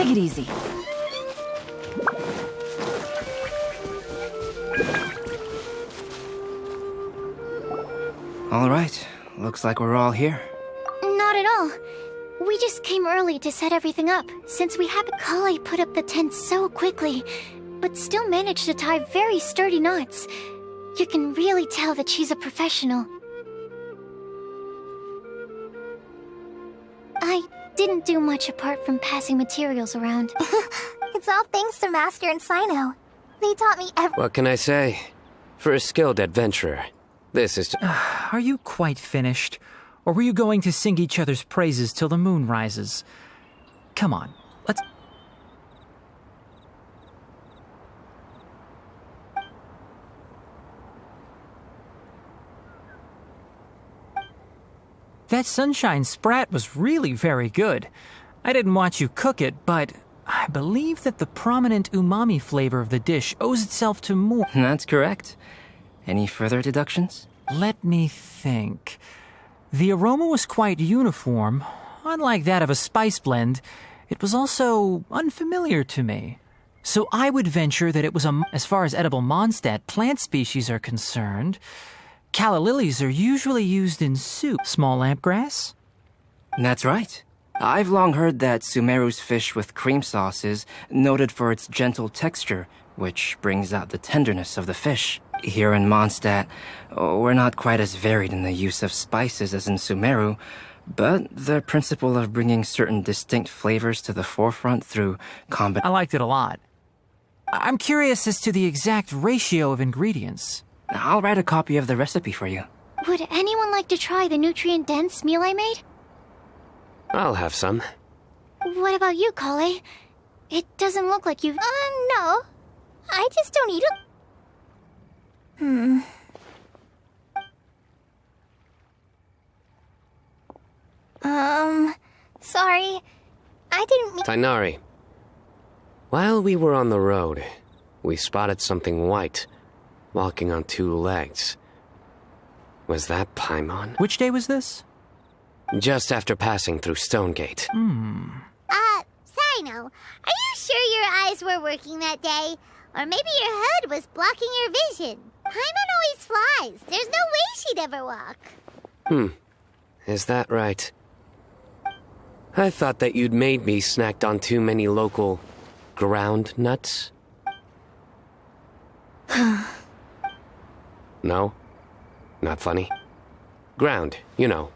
Take it easy. All right, looks like we're all here. Not at all. We just came early to set everything up, since we happened. Kale put up the tent so quickly, but still managed to tie very sturdy knots. You can really tell that she's a professional. I didn't do much apart from passing materials around. It's all thanks to Master and Sino. They taught me What can I say? For a skilled adventurer, this is... Are you quite finished? Or were you going to sing each other's praises till the moon rises? Come on, let's... That sunshine sprat was really very good. I didn't watch you cook it, but I believe that the prominent umami flavor of the dish owes itself to more... That's correct. Any further deductions? Let me think. The aroma was quite uniform. Unlike that of a spice blend, it was also unfamiliar to me. So I would venture that it was as far as edible Mondstadt plant species are concerned, calla lilies are usually used in soup. Small lampgrass? That's right. I've long heard that Sumeru's fish with cream sauce is noted for its gentle texture, which brings out the tenderness of the fish. Here in Mondstadt, we're not quite as varied in the use of spices as in Sumeru, but the principle of bringing certain distinct flavors to the forefront through I liked it a lot. I'm curious as to the exact ratio of ingredients. I'll write a copy of the recipe for you. Would anyone like to try the nutrient-dense meal I made? I'll have some. What about you, Kale? It doesn't look like you've... no. I just don't eat it. Sorry. I didn't mean... Tainari. While we were on the road, we spotted something white, walking on two legs. Was that Paimon? Which day was this? Just after passing through Stonegate. Sino, are you sure your eyes were working that day? Or maybe your hood was blocking your vision? Paimon always flies. There's no way she'd ever walk. Is that right? I thought that you'd made me snacked on too many local ground nuts. No? Not funny? Ground, you know.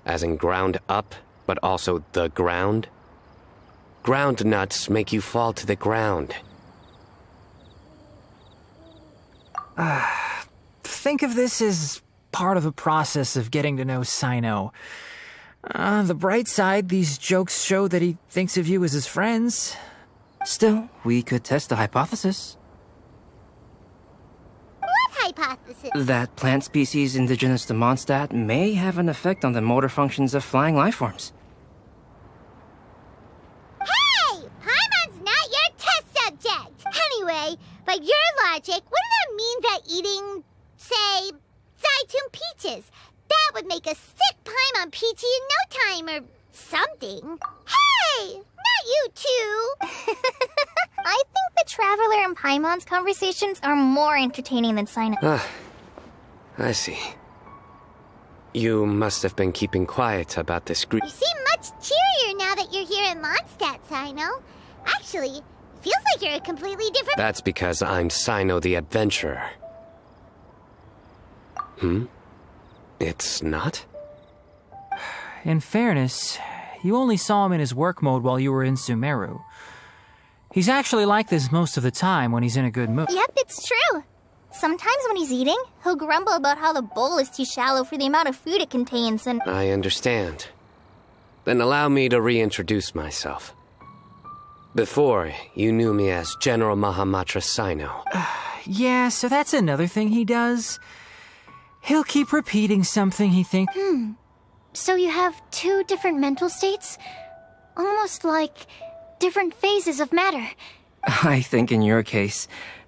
As in ground up, but also the ground. Ground nuts make you fall to the ground. Think of this as part of the process of getting to know Sino. The bright side, these jokes show that he thinks of you as his friends. Still, we could test the hypothesis. What hypothesis? That plant species indigenous to Mondstadt may have an effect on the motor functions of flying lifeforms. Hey! Paimon's not your test subject! Anyway, by your logic, wouldn't that mean that eating, say, Zaitun peaches, that would make a sick Paimon peachy in no time or something? Hey! Not you two! I think the Traveler and Paimon's conversations are more entertaining than Sino. I see. You must have been keeping quiet about this group. You seem much cheerier now that you're here in Mondstadt, Sino. Actually, feels like you're a completely different... That's because I'm Sino the Adventurer. It's not? In fairness, you only saw him in his work mode while you were in Sumeru. He's actually like this most of the time when he's in a good mood. Yep, it's true. Sometimes when he's eating, he'll grumble about how the bowl is too shallow for the amount of food it contains and... I understand. Then allow me to reintroduce myself. Before, you knew me as General Mahamatra Sino. Yeah, so that's another thing he does. He'll keep repeating something he thinks... So you have two different mental states? Almost like different phases of matter. I think in your case,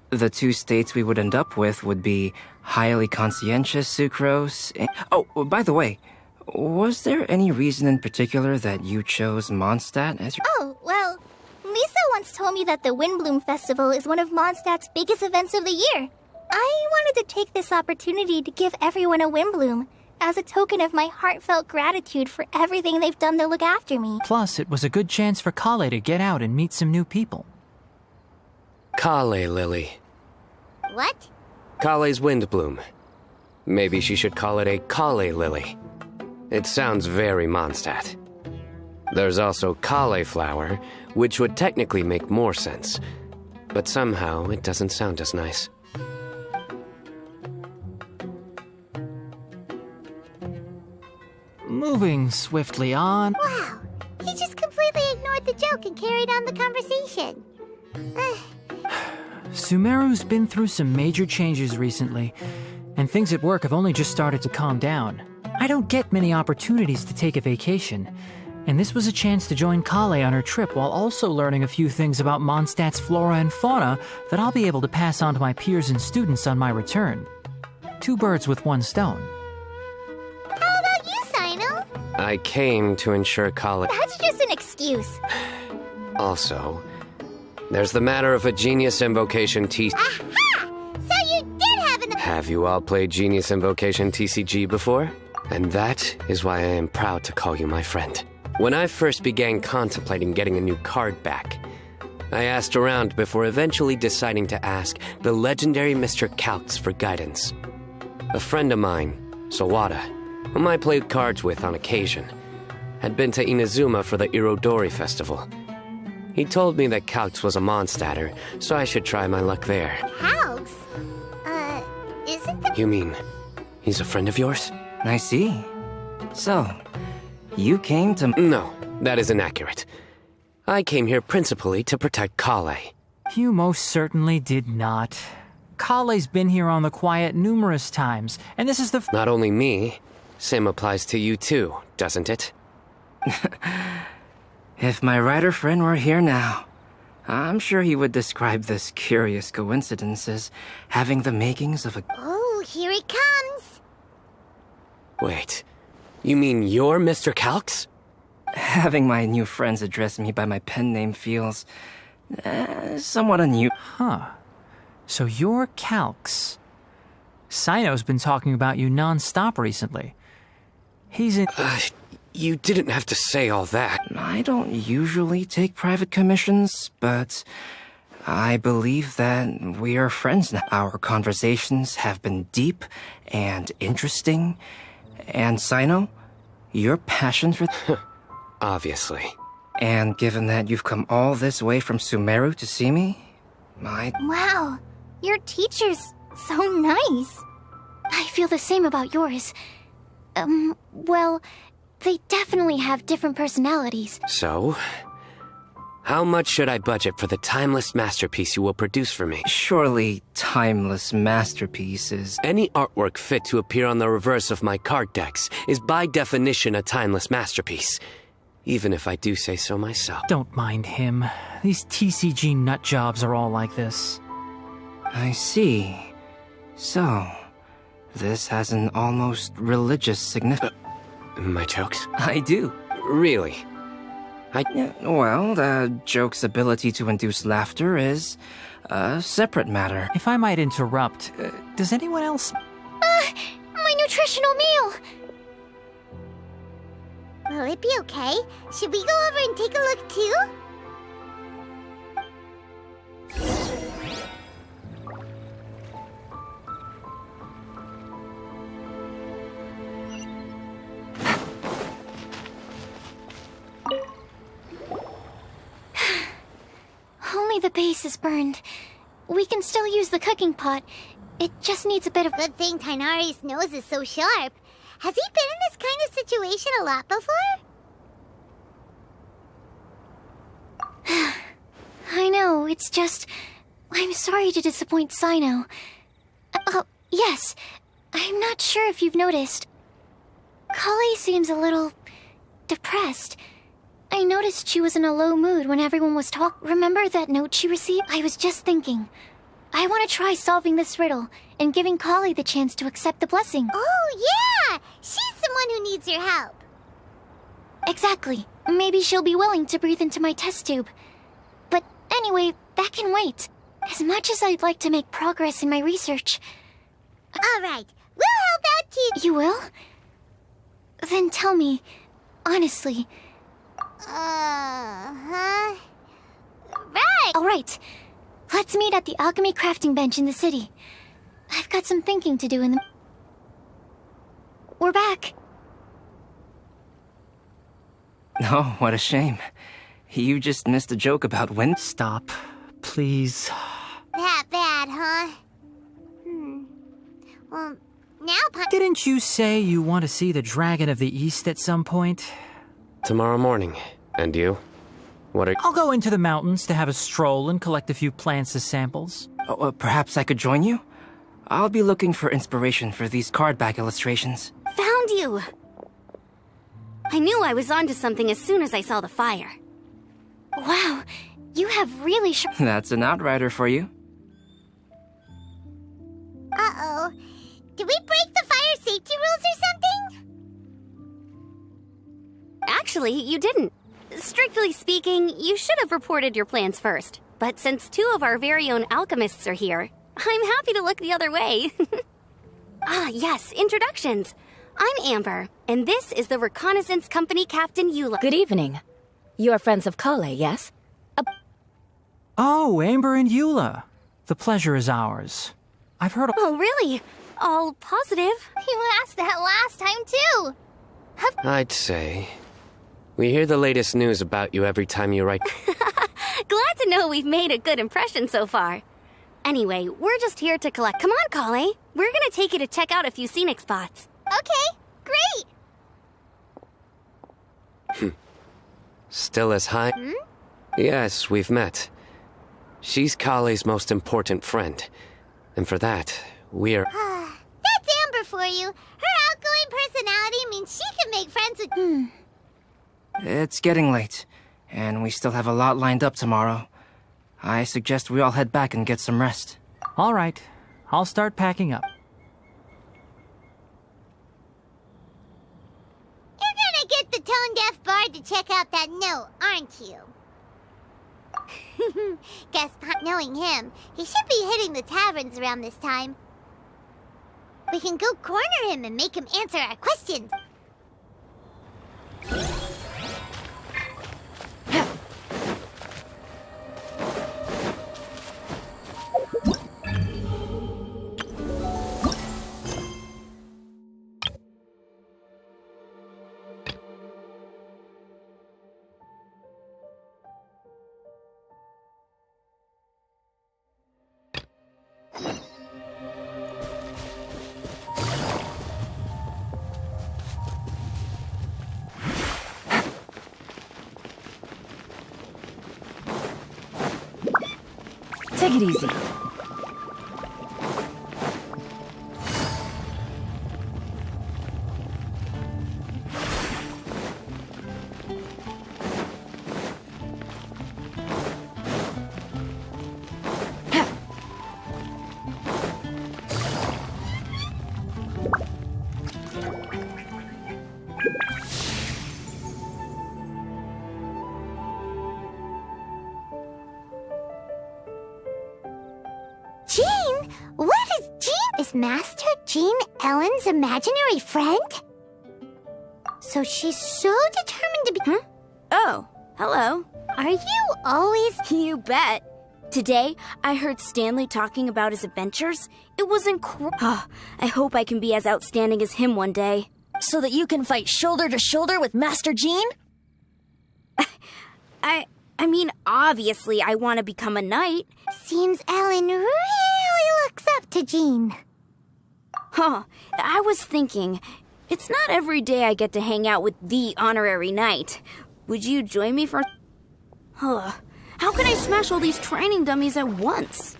the two states we would end up with would be highly conscientious sucrose. Oh, by the way, was there any reason in particular that you chose Mondstadt as your... Oh, well, we once told me that the Windbloom Festival is one of Mondstadt's biggest events of the year. I wanted to take this opportunity to give everyone a Windbloom, as a token of my heartfelt gratitude for everything they've done to look after me. Plus, it was a good chance for Kale to get out and meet some new people. Kale Lily. What? Kale's Windbloom. Maybe she should call it a Kale Lily. It sounds very Mondstadt. There's also Cauliflower, which would technically make more sense. But somehow, it doesn't sound as nice. Moving swiftly on. Wow, he just completely ignored the joke and carried on the conversation. Sumeru's been through some major changes recently, and things at work have only just started to calm down. I don't get many opportunities to take a vacation, and this was a chance to join Kale on her trip while also learning a few things about Mondstadt's flora and fauna that I'll be able to pass on to my peers and students on my return. 2 birds with 1 stone. How about you, Sino? I came to ensure Kale... That's just an excuse. Also, there's the matter of a Genius Invocation Aha! So you did have an... Have you all played Genius Invocation TCG before? And that is why I am proud to call you my friend. When I first began contemplating getting a new card back, I asked around before eventually deciding to ask the legendary Mr. Calx for guidance. A friend of mine, Sawada, whom I played cards with on occasion, had been to Inazuma for the Irodori Festival. He told me that Calx was a Mondstadter, so I should try my luck there. Calx? Isn't the... You mean, he's a friend of yours? I see. So, you came to... No, that is inaccurate. I came here principally to protect Kale. You most certainly did not. Kale's been here on the quiet numerous times, and this is the... Not only me, same applies to you too, doesn't it? If my writer friend were here now, I'm sure he would describe this curious coincidence as having the makings of a... Oh, here it comes. Wait, you mean you're Mr. Calx? Having my new friends address me by my pen name feels... somewhat unusual. Huh. So you're Calx. Sino's been talking about you non-stop recently. He's in... You didn't have to say all that. I don't usually take private commissions, but I believe that we are friends now. Our conversations have been deep and interesting, and Sino, your passion for... Obviously. And given that you've come all this way from Sumeru to see me, Wow, your teacher's so nice. I feel the same about yours. Well, they definitely have different personalities. So, how much should I budget for the timeless masterpiece you will produce for me? Surely timeless masterpieces. Any artwork fit to appear on the reverse of my card decks is by definition a timeless masterpiece. Even if I do say so myself. Don't mind him. These TCG nut jobs are all like this. I see. So, this has an almost religious significance. My jokes? I do. Really? Well, the joke's ability to induce laughter is a separate matter. If I might interrupt, does anyone else... My nutritional meal! Will it be okay? Should we go over and take a look too? Only the base is burned. We can still use the cooking pot. It just needs a bit of... Good thing Tainari's nose is so sharp. Has he been in this kind of situation a lot before? I know, it's just... I'm sorry to disappoint Sino. Yes. I'm not sure if you've noticed. Kale seems a little... depressed. I noticed she was in a low mood when everyone was talking. Remember that note she received? I was just thinking. I want to try solving this riddle and giving Kale the chance to accept the blessing. Oh, yeah! She's someone who needs your help. Exactly. Maybe she'll be willing to breathe into my test tube. But Anyway, that can wait. As much as I'd like to make progress in my research. Alright, we'll help out too. You will? Then tell me, honestly. Huh? Right. Alright, let's meet at the alchemy crafting bench in the city. I've got some thinking to do in the... We're back. Oh, what a shame. You just missed a joke about when... Stop, please. That bad, huh? Well, now Didn't you say you want to see the Dragon of the East at some point? Tomorrow morning. And you? What are... I'll go into the mountains to have a stroll and collect a few plants as samples. Oh, perhaps I could join you? I'll be looking for inspiration for these card back illustrations. Found you! I knew I was onto something as soon as I saw the fire. Wow, you have really That's an outrider for you. Uh-oh. Did we break the fire safety rules or something? Actually, you didn't. Strictly speaking, you should have reported your plans first. But since 2 of our very own alchemists are here, I'm happy to look the other way. Ah, yes, introductions. I'm Amber, and this is the Reconnaissance Company Captain Eula. Good evening. You are friends of Kale, yes? Oh, Amber and Eula. The pleasure is ours. I've heard... Oh, really? All positive? You asked that last time, too. I'd say... We hear the latest news about you every time you write... Glad to know we've made a good impression so far. Anyway, we're just here to collect... Come on, Kale. We're gonna take you to check out a few scenic spots. Okay, great. Still as high? Yes, we've met. She's Kale's most important friend. And for that, we're... That's Amber for you. Her outgoing personality means she can make friends with... It's getting late, and we still have a lot lined up tomorrow. I suggest we all head back and get some rest. All right, I'll start packing up. You're gonna get the tone-deaf bard to check out that note, aren't you? Guess not knowing him, he should be hitting the taverns around this time. We can go corner him and make him answer our questions. Take it easy. Jean? What is Jean? Is Master Jean Ellen's imaginary friend? So she's so determined to be... Oh, hello. Are you always... You bet. Today, I heard Stanley talking about his adventures. It was incredible. I hope I can be as outstanding as him one day. So that you can fight shoulder to shoulder with Master Jean? I mean, obviously I want to become a knight. Seems Ellen really looks up to Jean. I was thinking, it's not every day I get to hang out with the honorary knight. Would you join me for... How can I smash all these training dummies at once?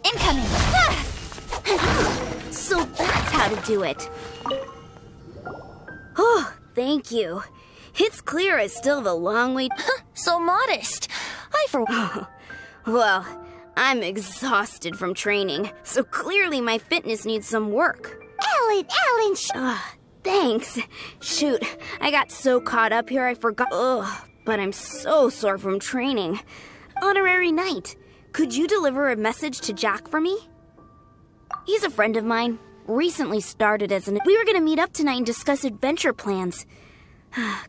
Incoming! So that's how to do it. Oh, thank you. It's clear I still have a long way... So modest. I for... Well, I'm exhausted from training, so clearly my fitness needs some work. Ellen, Thanks. Shoot, I got so caught up here I forgot. But I'm so sore from training. Honorary Knight, could you deliver a message to Jack for me? He's a friend of mine. Recently started as we were gonna meet up tonight and discuss adventure plans.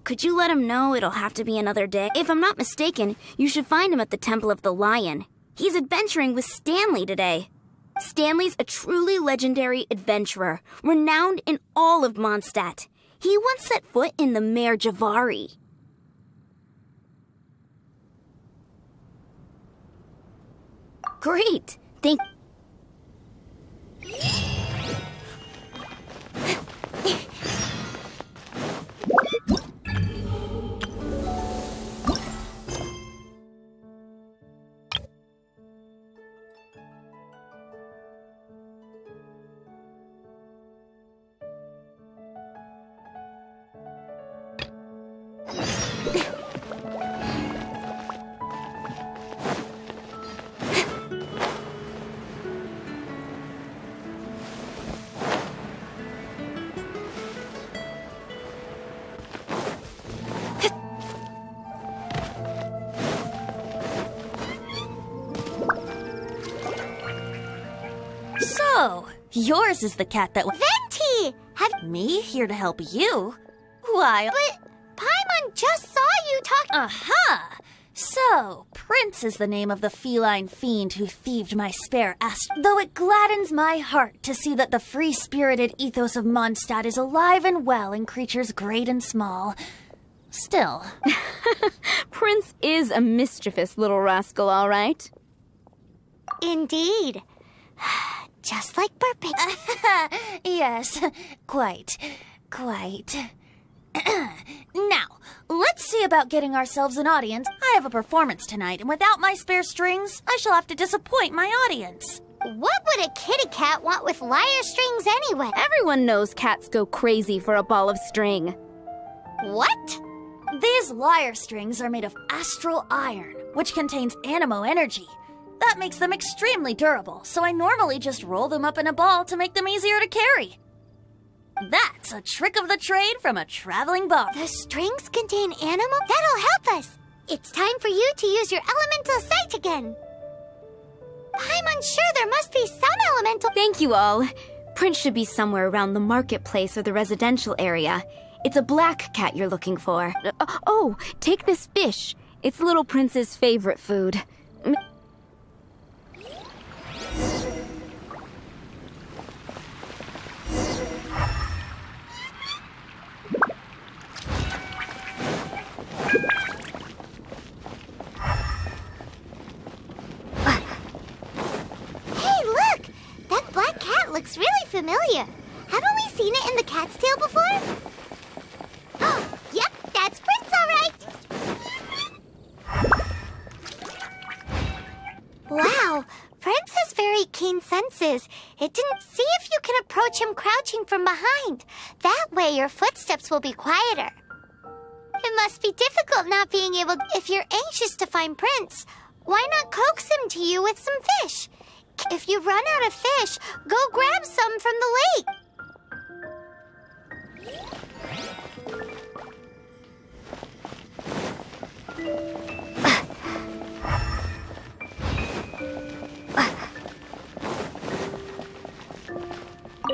Could you let him know it'll have to be another day? If I'm not mistaken, you should find him at the Temple of the Lion. He's adventuring with Stanley today. Stanley's a truly legendary adventurer, renowned in all of Mondstadt. He once set foot in the Mare Javari. Great! Thank... So, yours is the cat that Venti! Me here to help you? Why? But Paimon just saw you talking. Aha! So, Prince is the name of the feline fiend who thieved my spare though it gladdens my heart to see that the free-spirited ethos of Mondstadt is alive and well in creatures great and small. Still. Prince is a mischievous little rascal, all right. Indeed. Just like Burping. Yes, quite. Now, let's see about getting ourselves an audience. I have a performance tonight, and without my spare strings, I shall have to disappoint my audience. What would a kitty cat want with lyre strings anyway? Everyone knows cats go crazy for a ball of string. What? These lyre strings are made of astral iron, which contains animo energy. That makes them extremely durable, so I normally just roll them up in a ball to make them easier to carry. That's a trick of the trade from a traveling bard. The strings contain animal? That'll help us. It's time for you to use your elemental sight again. I'm unsure there must be some elemental... Thank you all. Prince should be somewhere around the marketplace or the residential area. It's a black cat you're looking for. Oh, take this fish. It's Little Prince's favorite food. Looks really familiar. Haven't we seen it in the cat's tail before? Oh, yep, that's Prince, all right. Wow, Prince has very keen senses. It didn't see if you can approach him crouching from behind. That way your footsteps will be quieter. It must be difficult not being able... If you're anxious to find Prince, why not coax him to you with some fish? If you run out of fish, go grab some from the lake.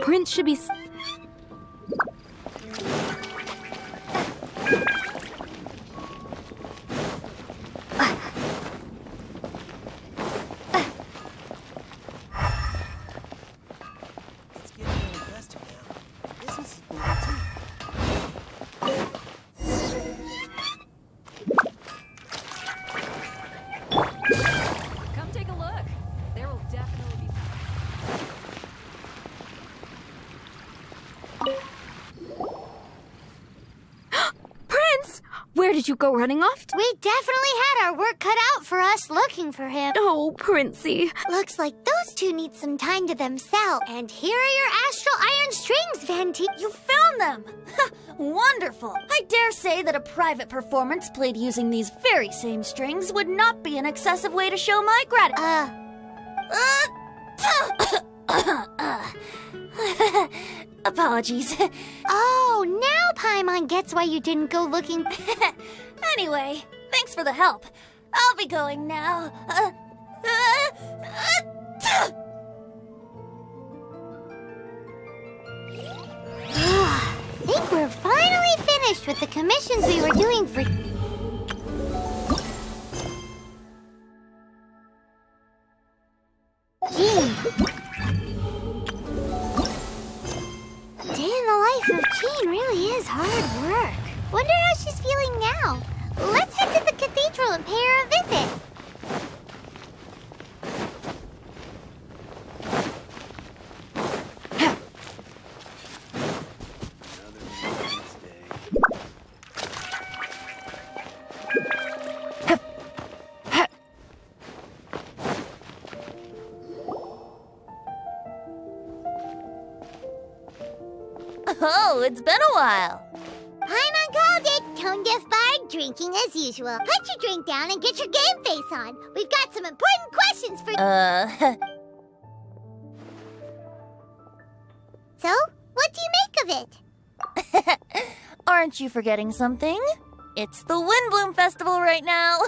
Prince should be... Where did you go running off to? We definitely had our work cut out for us looking for him. Oh, Princey. Looks like those two need some time to themselves. And here are your astral iron strings, Venti. You found them! Wonderful! I dare say that a private performance played using these very same strings would not be an excessive way to show my gratitude. Apologies. Oh, now Paimon gets why you didn't go looking. Anyway, thanks for the help. I'll be going now. I think we're finally finished with the commissions we were doing for... Jean. Day in the life of Jean really is hard work. Wonder how she's feeling now. Let's head to the cathedral and pay her a visit. Oh, it's been a while. Paimon called it. Tone deaf bard, drinking as usual. Put your drink down and get your game face on. We've got some important questions for... So, what do you make of it? Aren't you forgetting something? It's the Windbloom Festival right now.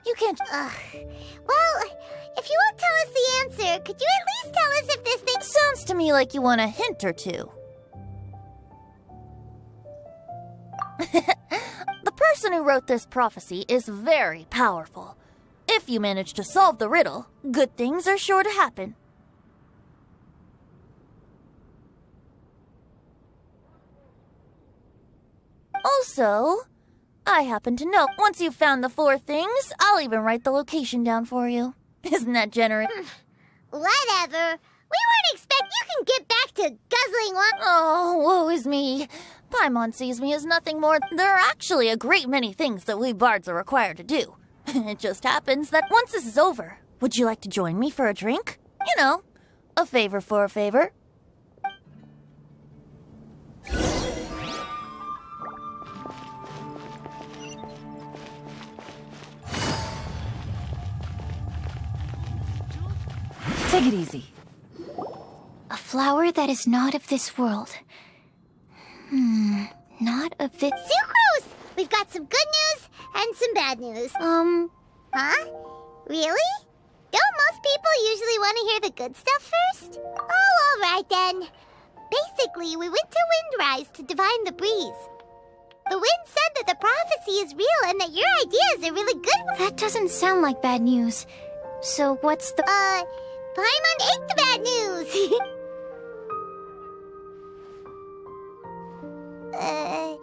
You can't... Well, if you won't tell us the answer, could you at least tell us if this thing... Sounds to me like you want a hint or two. The person who wrote this prophecy is very powerful. If you manage to solve the riddle, good things are sure to happen. Also, I happen to know once you've found the 4 things, I'll even write the location down for you. Isn't that generous? Whatever. We weren't expecting you can get back to guzzling one... Oh, woe is me. Paimon sees me as nothing more. There are actually a great many things that we bards are required to do. It just happens that once this is over, would you like to join me for a drink? You know, a favor for a favor. Take it easy. A flower that is not of this world. Not of this... Sucrose! We've got some good news and some bad news. Huh? Really? Don't most people usually want to hear the good stuff first? Oh, alright then. Basically, we went to Windrise to divine the breeze. The wind said that the prophecy is real and that your ideas are really good. That doesn't sound like bad news. So what's the... Paimon ate the bad news!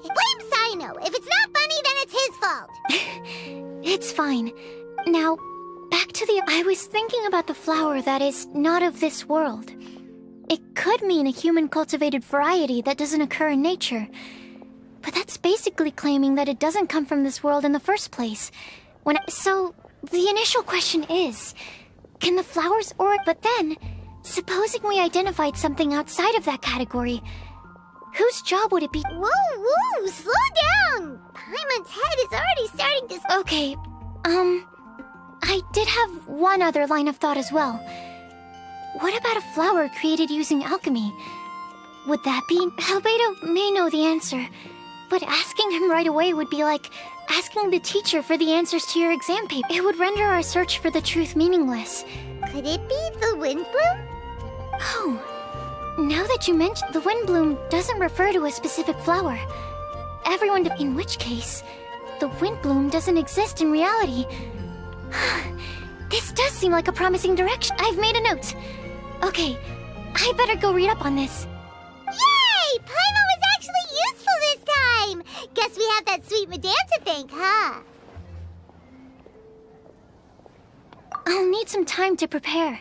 Blame Sino. If it's not funny, then it's his fault. It's fine. Now, back to the... I was thinking about the flower that is not of this world. It could mean a human-cultivated variety that doesn't occur in nature. But that's basically claiming that it doesn't come from this world in the first place. So, the initial question is, can the flowers or... But then, supposing we identified something outside of that category, whose job would it be? Whoa, slow down! Paimon's head is already starting to... Okay, I did have one other line of thought as well. What about a flower created using alchemy? Would that be... Albedo may know the answer, but asking him right away would be like asking the teacher for the answers to your exam paper. It would render our search for the truth meaningless. Could it be the Windbloom? Oh, now that you mention, the Windbloom doesn't refer to a specific flower. In which case, the Windbloom doesn't exist in reality. This does seem like a promising direction. I've made a note. Okay, I better go read up on this. Yay! Paimon was actually useful this time! Guess we have that sweet madame to thank, huh? I'll need some time to prepare.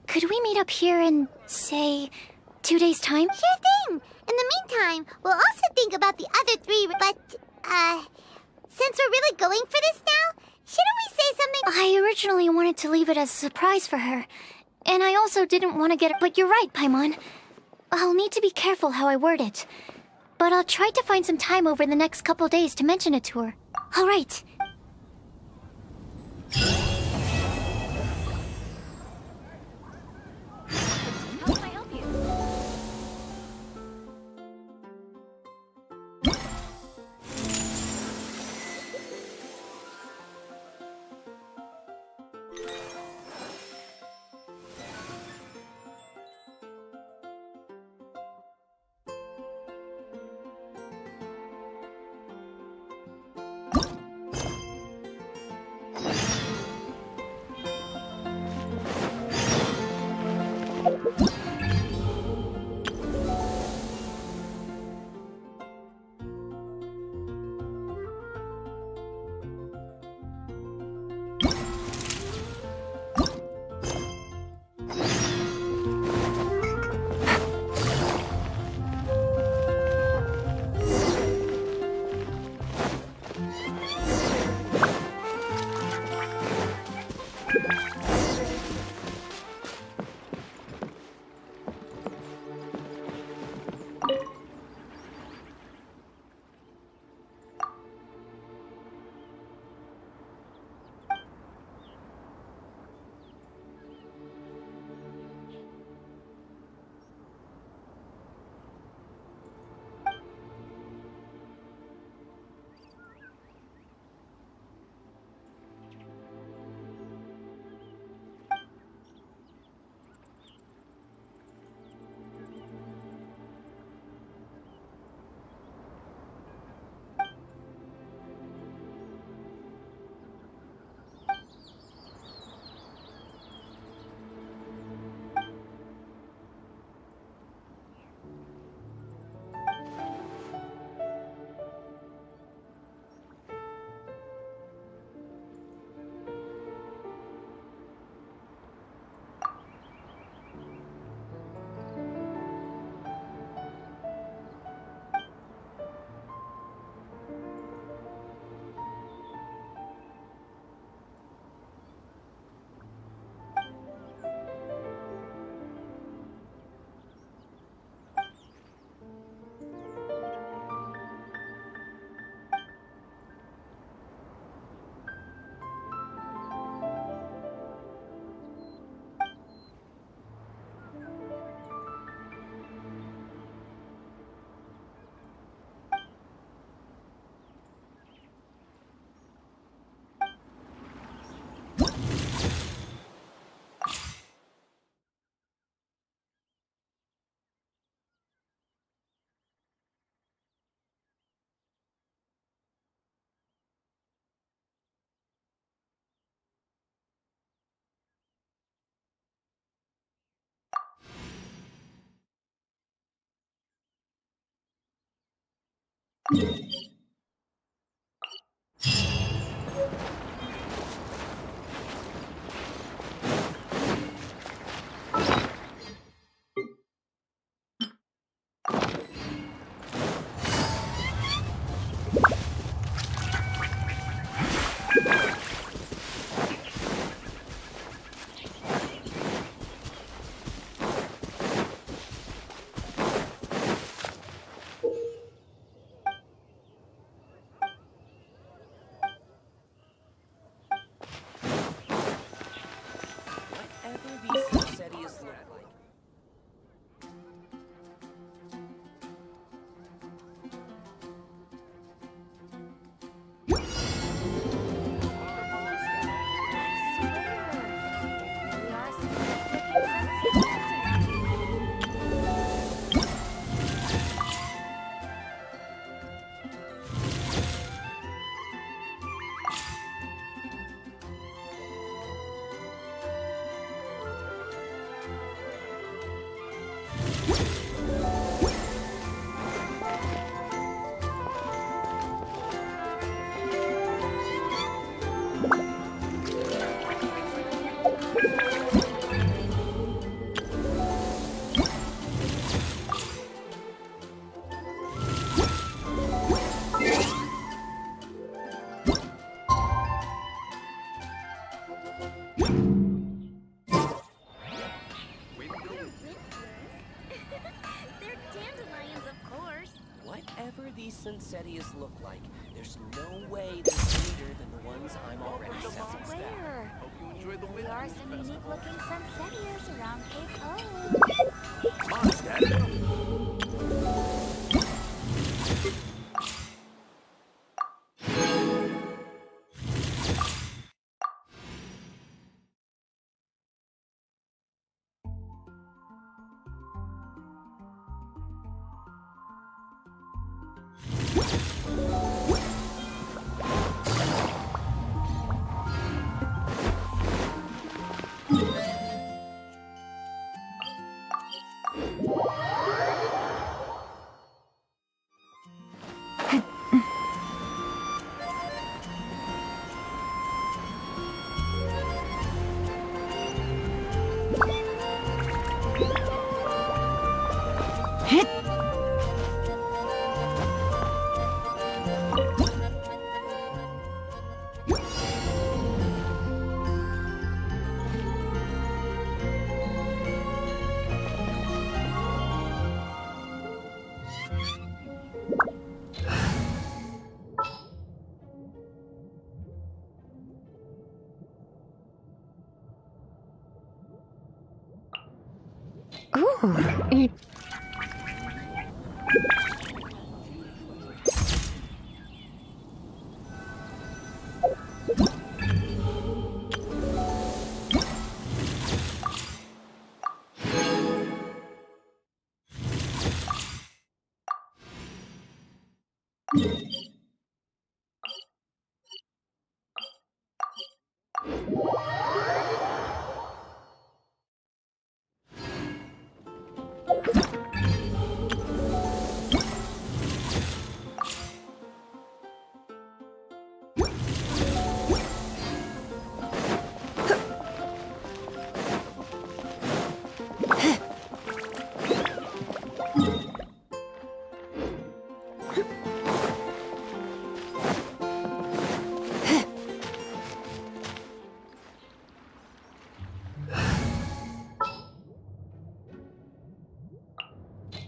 Could we meet up here in, say, 2 days' time? Sure thing! In the meantime, we'll also think about the other 3, but, since we're really going for this now, shouldn't we say something? I originally wanted to leave it as a surprise for her, and I also didn't want to get it. But you're right, Paimon. I'll need to be careful how I word it. But I'll try to find some time over the next couple days to mention it to her. All right. Whatever these Sunsettias look like, there's no way they're sweeter than the ones I'm already selling. Swear. There are some unique-looking Sunsettias around Cape O. Ooh.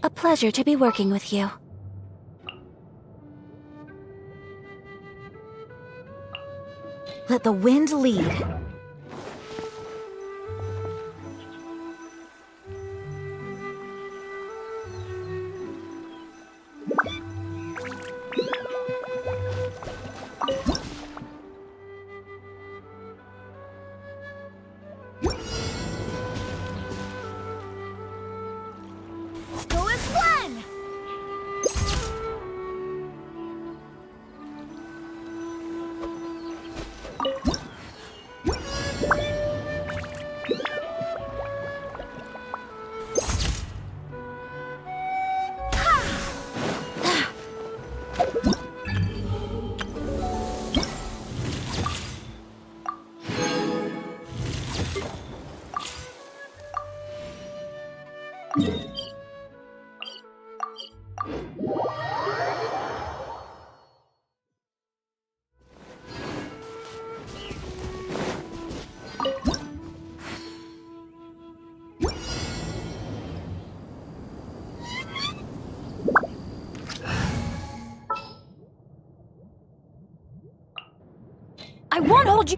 A pleasure to be working with you. Let the wind lead. Go as one! I won't hold you.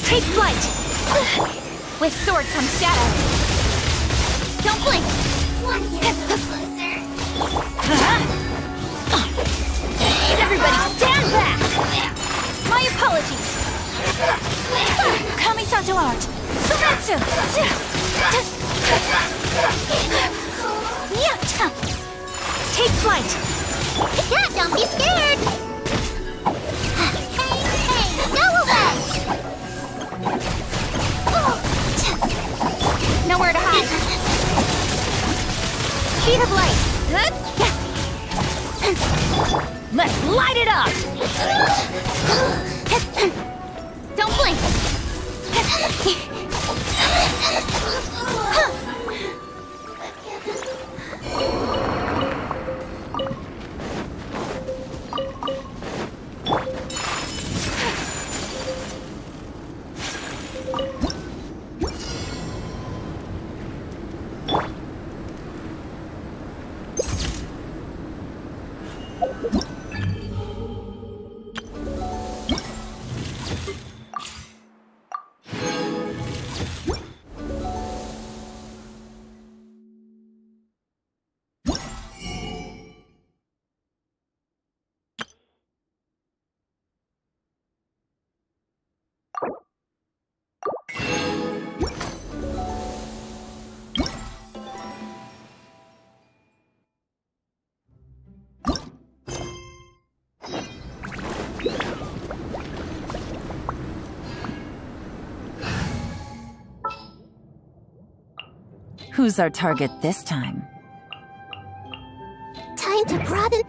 Take flight! With sword comes shadow. Don't blink! Everybody stand back! My apologies! Kami-santo art! Sumetsu! Yatta! Take flight! Yeah, don't be scared! Hey, go away! Nowhere to hide. Speed of light. Let's light it up. Don't blink. Who's our target this time? Time to broaden.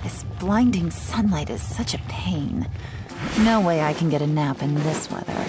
This blinding sunlight is such a pain. No way I can get a nap in this weather.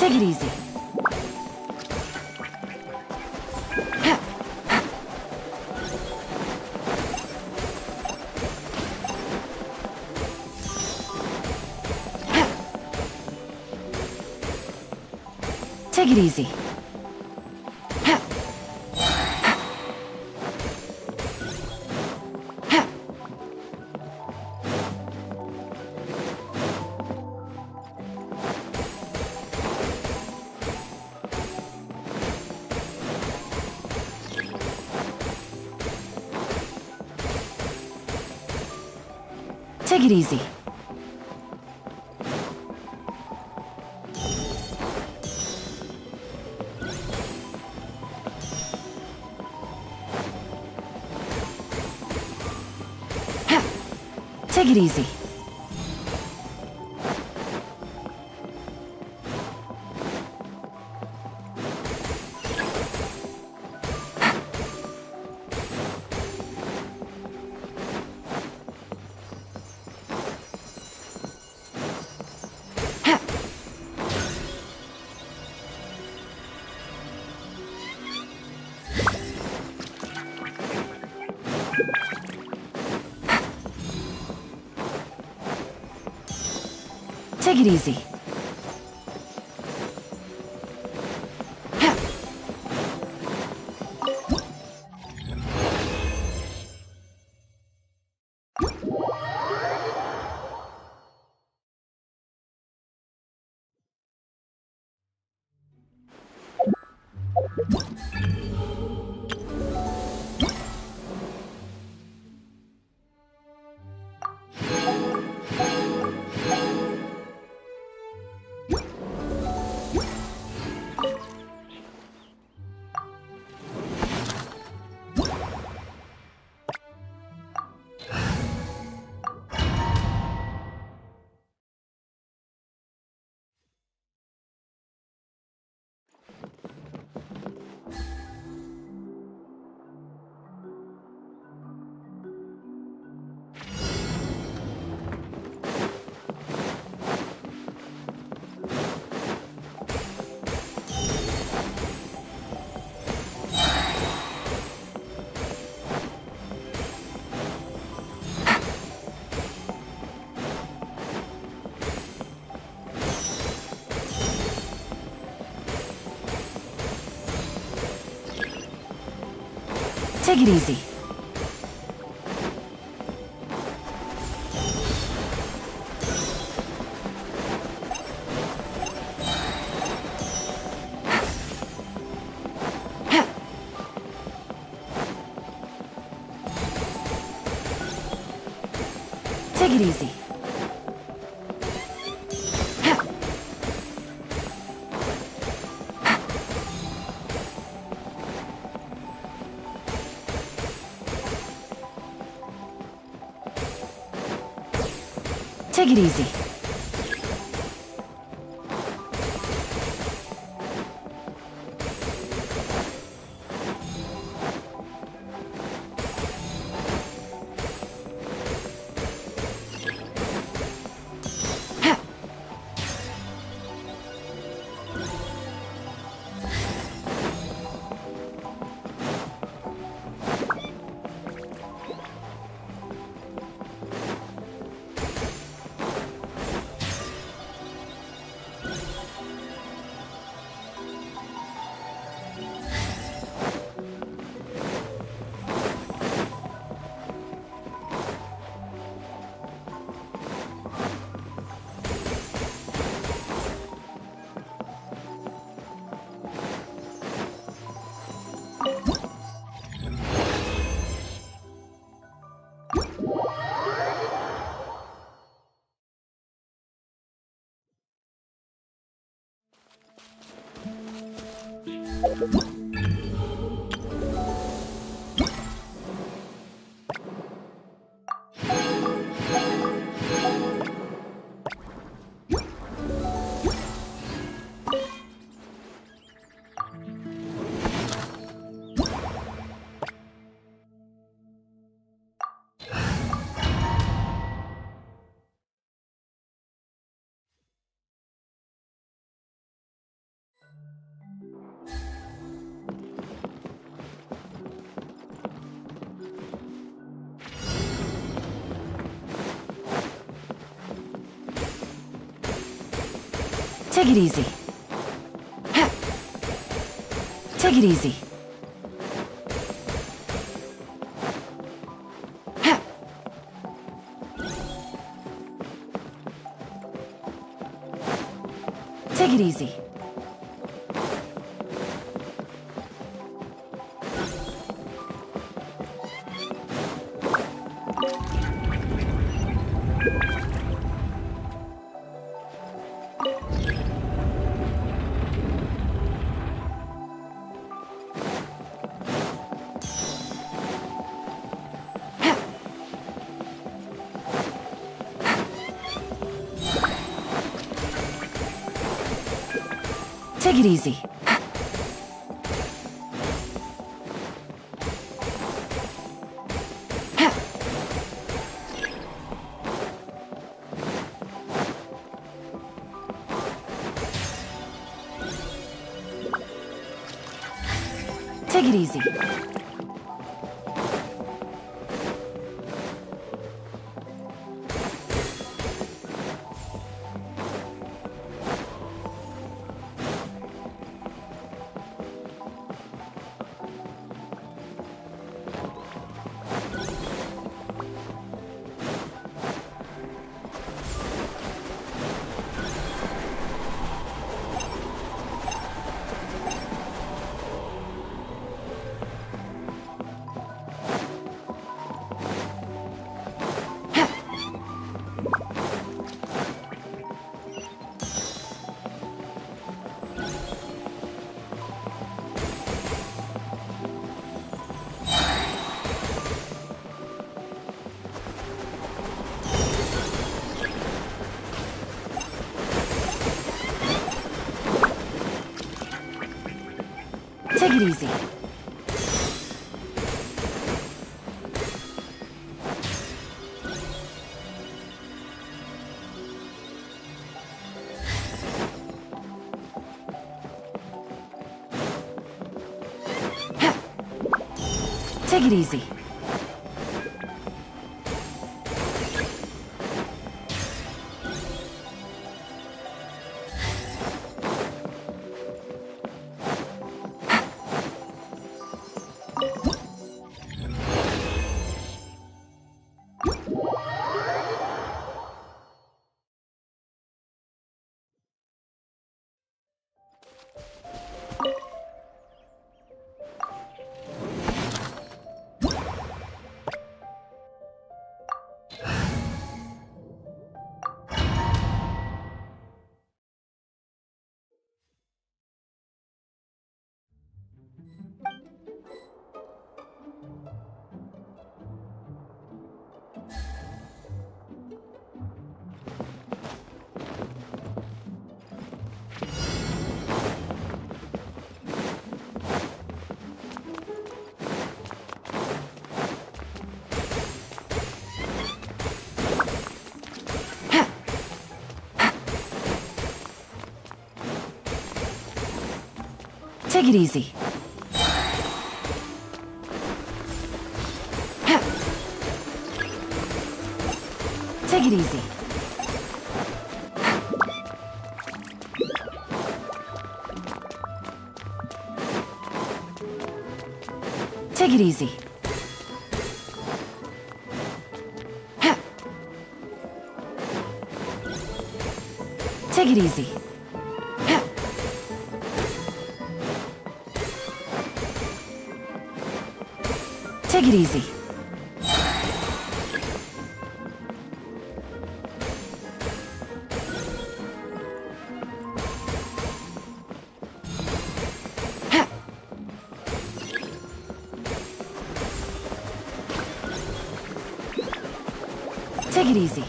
Take it easy. Take it easy. Take it easy. Take it easy. Take it easy. Take it easy. Take it easy. Take it easy. Take it easy. Take it easy. Take it easy. Take it easy. Take it easy. Take it easy. Take it easy. Take it easy. Take it easy. Take it easy. Take it easy. Take it easy. Take it easy.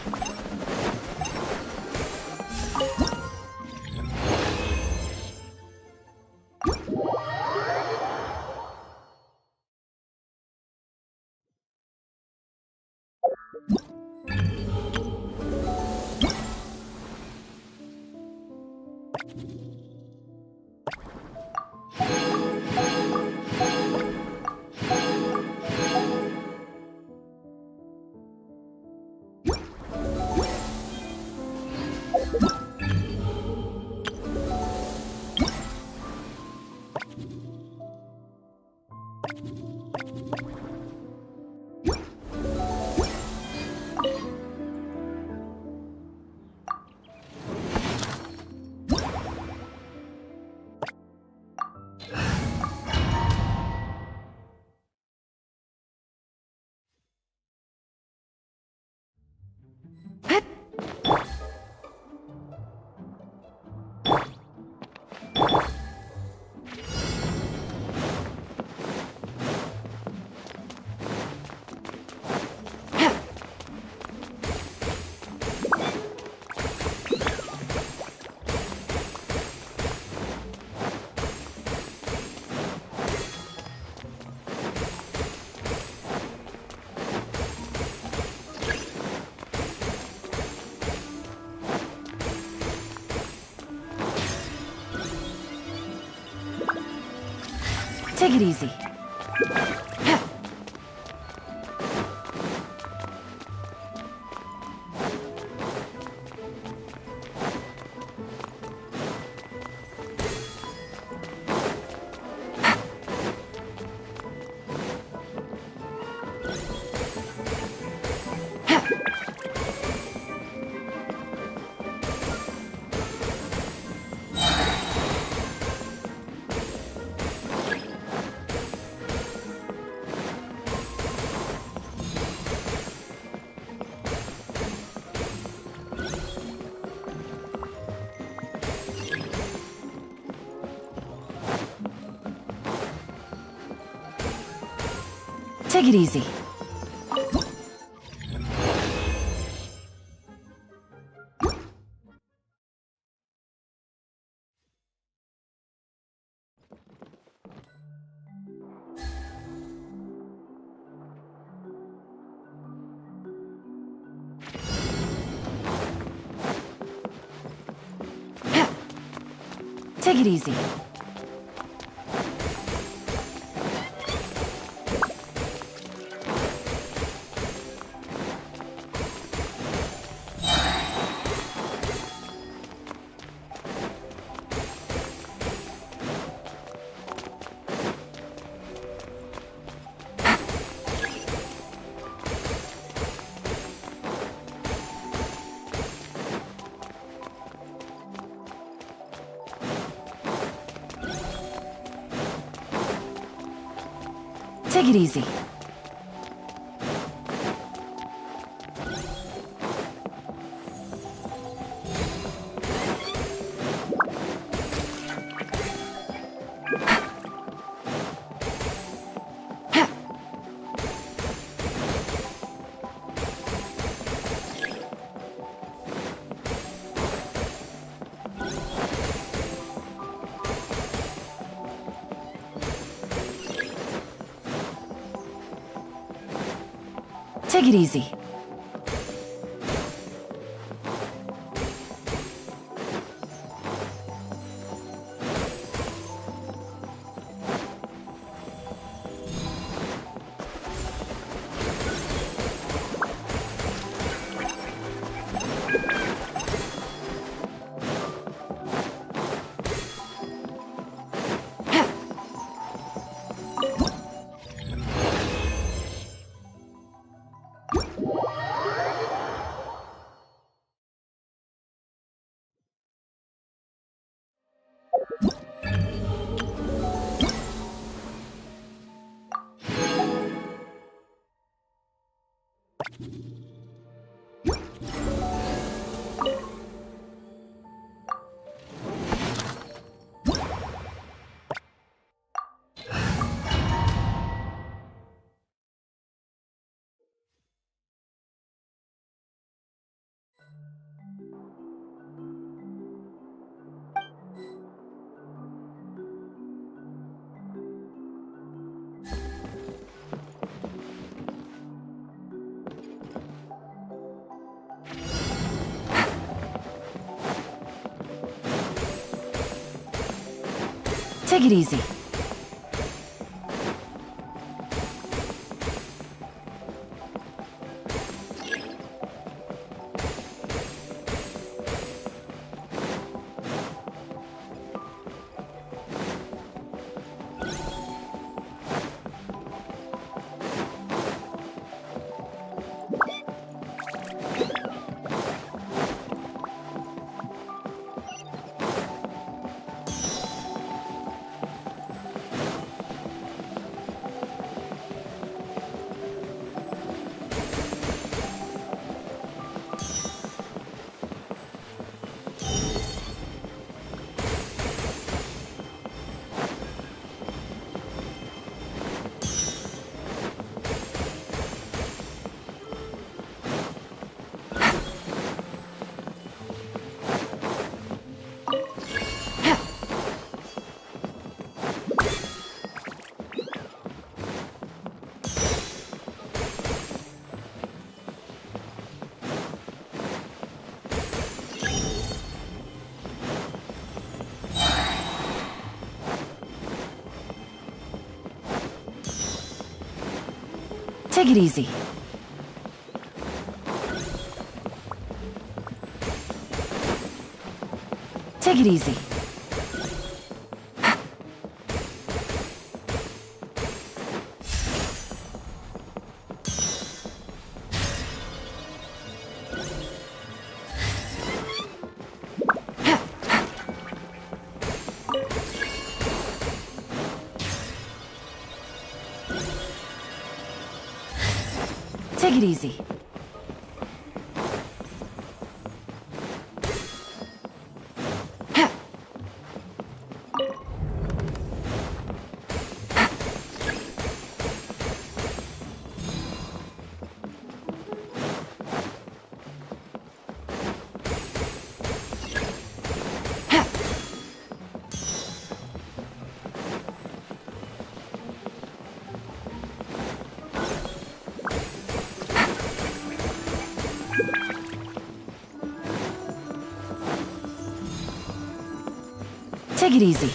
Take it easy. Take it easy. Take it easy. Take it easy. Take it easy. Take it easy. Take it easy. Take it easy. Take it easy. Take it easy.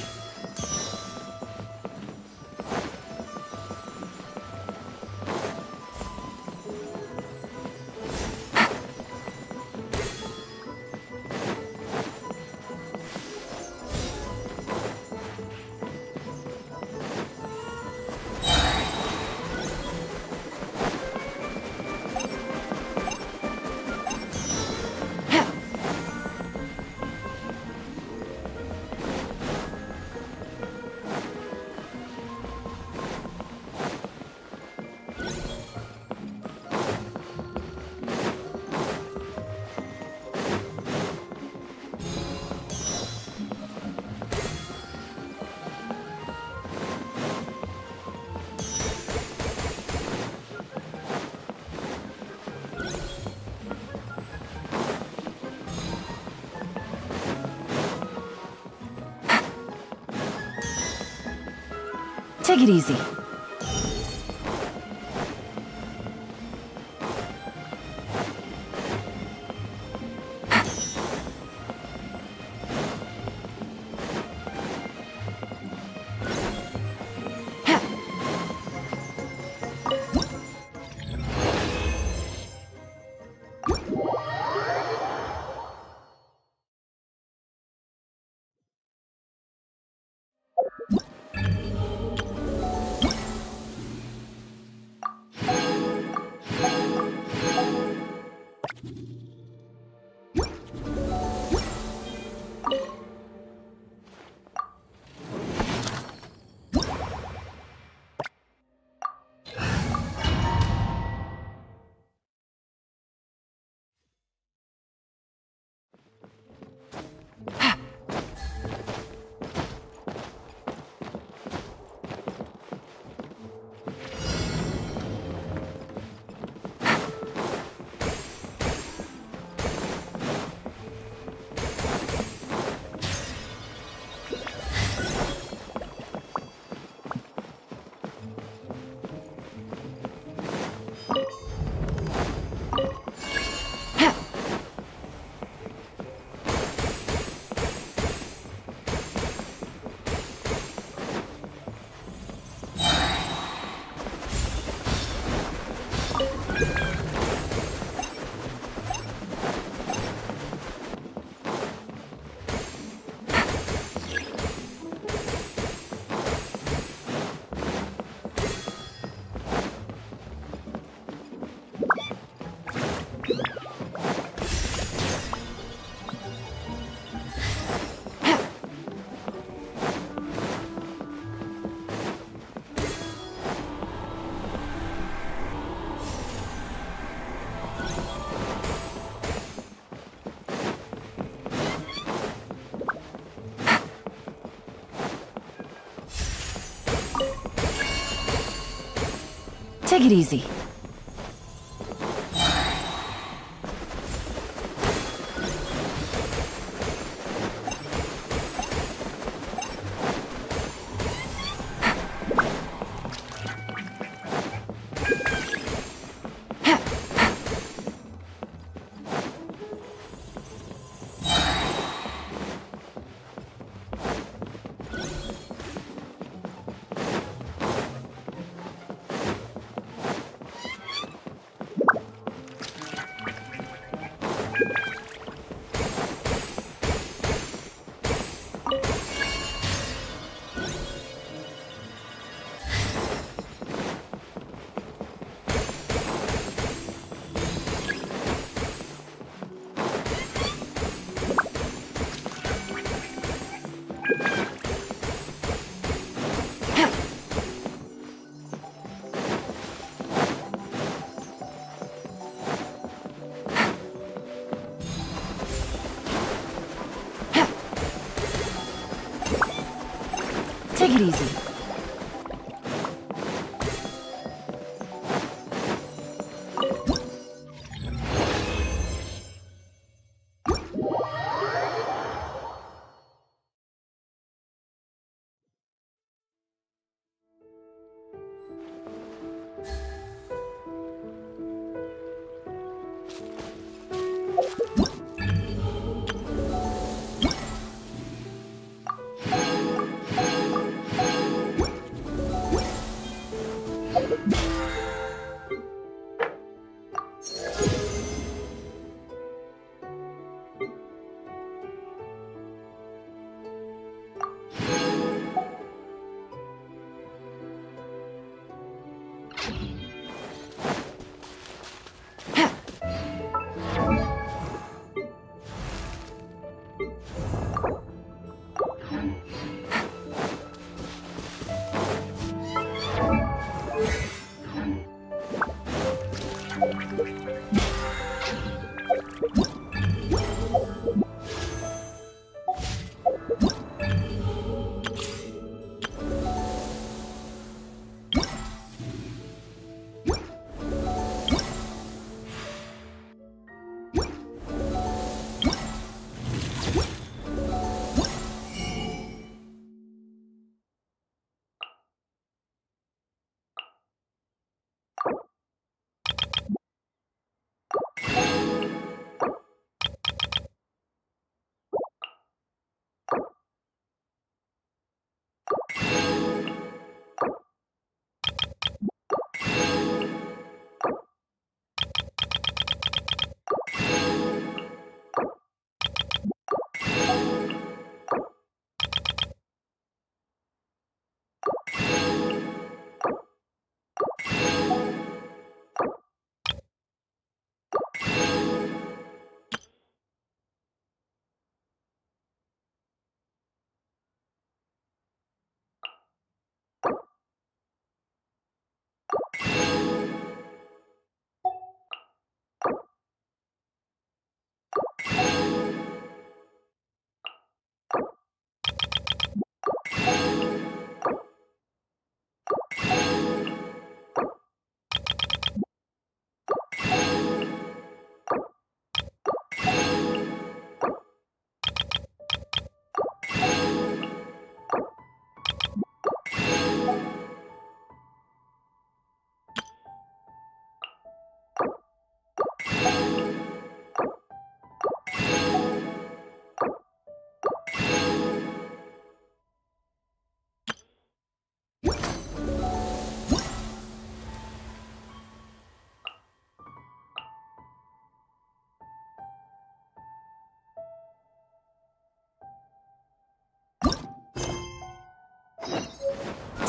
Take it easy. Take it easy. Take it easy.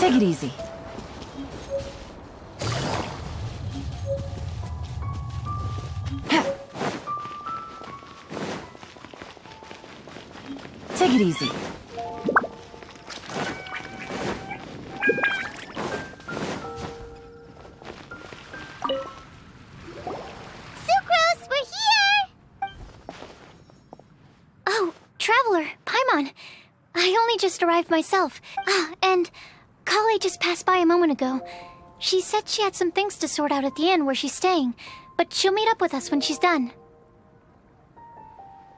Take it easy. Take it easy. Sucrose, we're here! Oh, Traveler, Paimon. I only just arrived myself. And Kale just passed by a moment ago. She said she had some things to sort out at the inn where she's staying, but she'll meet up with us when she's done.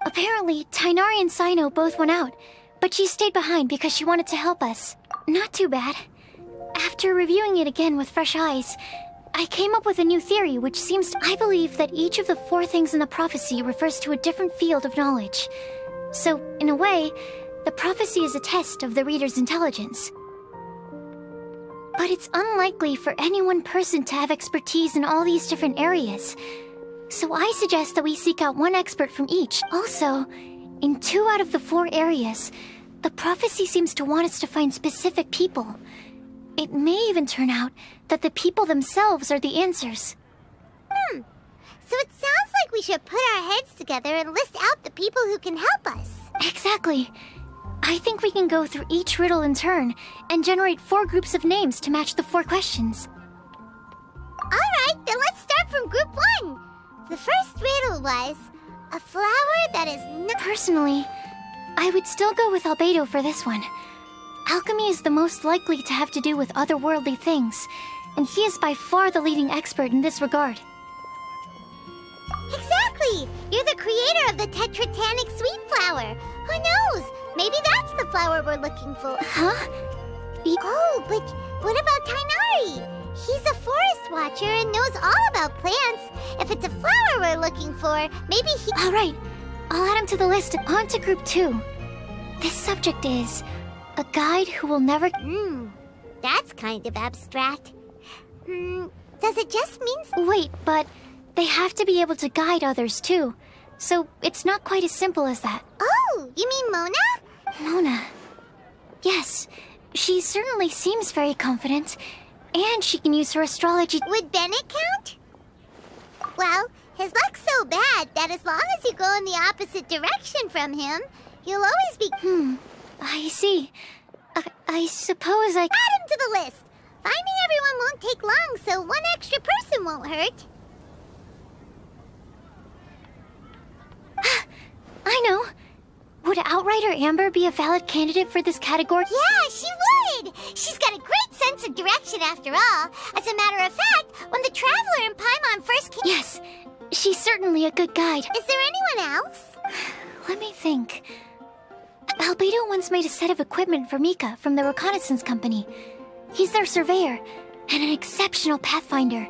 Apparently, Tainari and Sino both went out, but she stayed behind because she wanted to help us. Not too bad. After reviewing it again with fresh eyes, I came up with a new theory which seems I believe that each of the 4 things in the prophecy refers to a different field of knowledge. So, in a way, the prophecy is a test of the reader's intelligence. But it's unlikely for any one person to have expertise in all these different areas. So I suggest that we seek out one expert from each. Also, in 2 out of the 4 areas, the prophecy seems to want us to find specific people. It may even turn out that the people themselves are the answers. So it sounds like we should put our heads together and list out the people who can help us. Exactly. I think we can go through each riddle in turn and generate 4 groups of names to match the 4 questions. Alright, then let's start from group 1. The first riddle was, a flower that is not... Personally, I would still go with Albedo for this one. Alchemy is the most likely to have to do with otherworldly things, and he is by far the leading expert in this regard. Exactly! You're the creator of the tetratanic sweet flower. Who knows? Maybe that's the flower we're looking for. Huh? Oh, but what about Tainari? He's a forest watcher and knows all about plants. If it's a flower we're looking for, maybe he... Alright, I'll add him to the list. On to group 2. This subject is... a guide who will never... That's kind of abstract. Does it just mean... Wait, but they have to be able to guide others too. So it's not quite as simple as that. Oh, you mean Mona? Mona. Yes, she certainly seems very confident. And she can use her astrology... Would Bennett count? Well, his luck's so bad that as long as you go in the opposite direction from him, you'll always be... I see. I suppose I... Add him to the list! Finding everyone won't take long, so one extra person won't hurt. I know. Would Outrider Amber be a valid candidate for this category? Yeah, she would! She's got a great sense of direction after all. As a matter of fact, when the Traveler and Paimon first came... Yes, she's certainly a good guide. Is there anyone else? Let me think. Albedo once made a set of equipment for Mika from the reconnaissance company. He's their surveyor, and an exceptional pathfinder.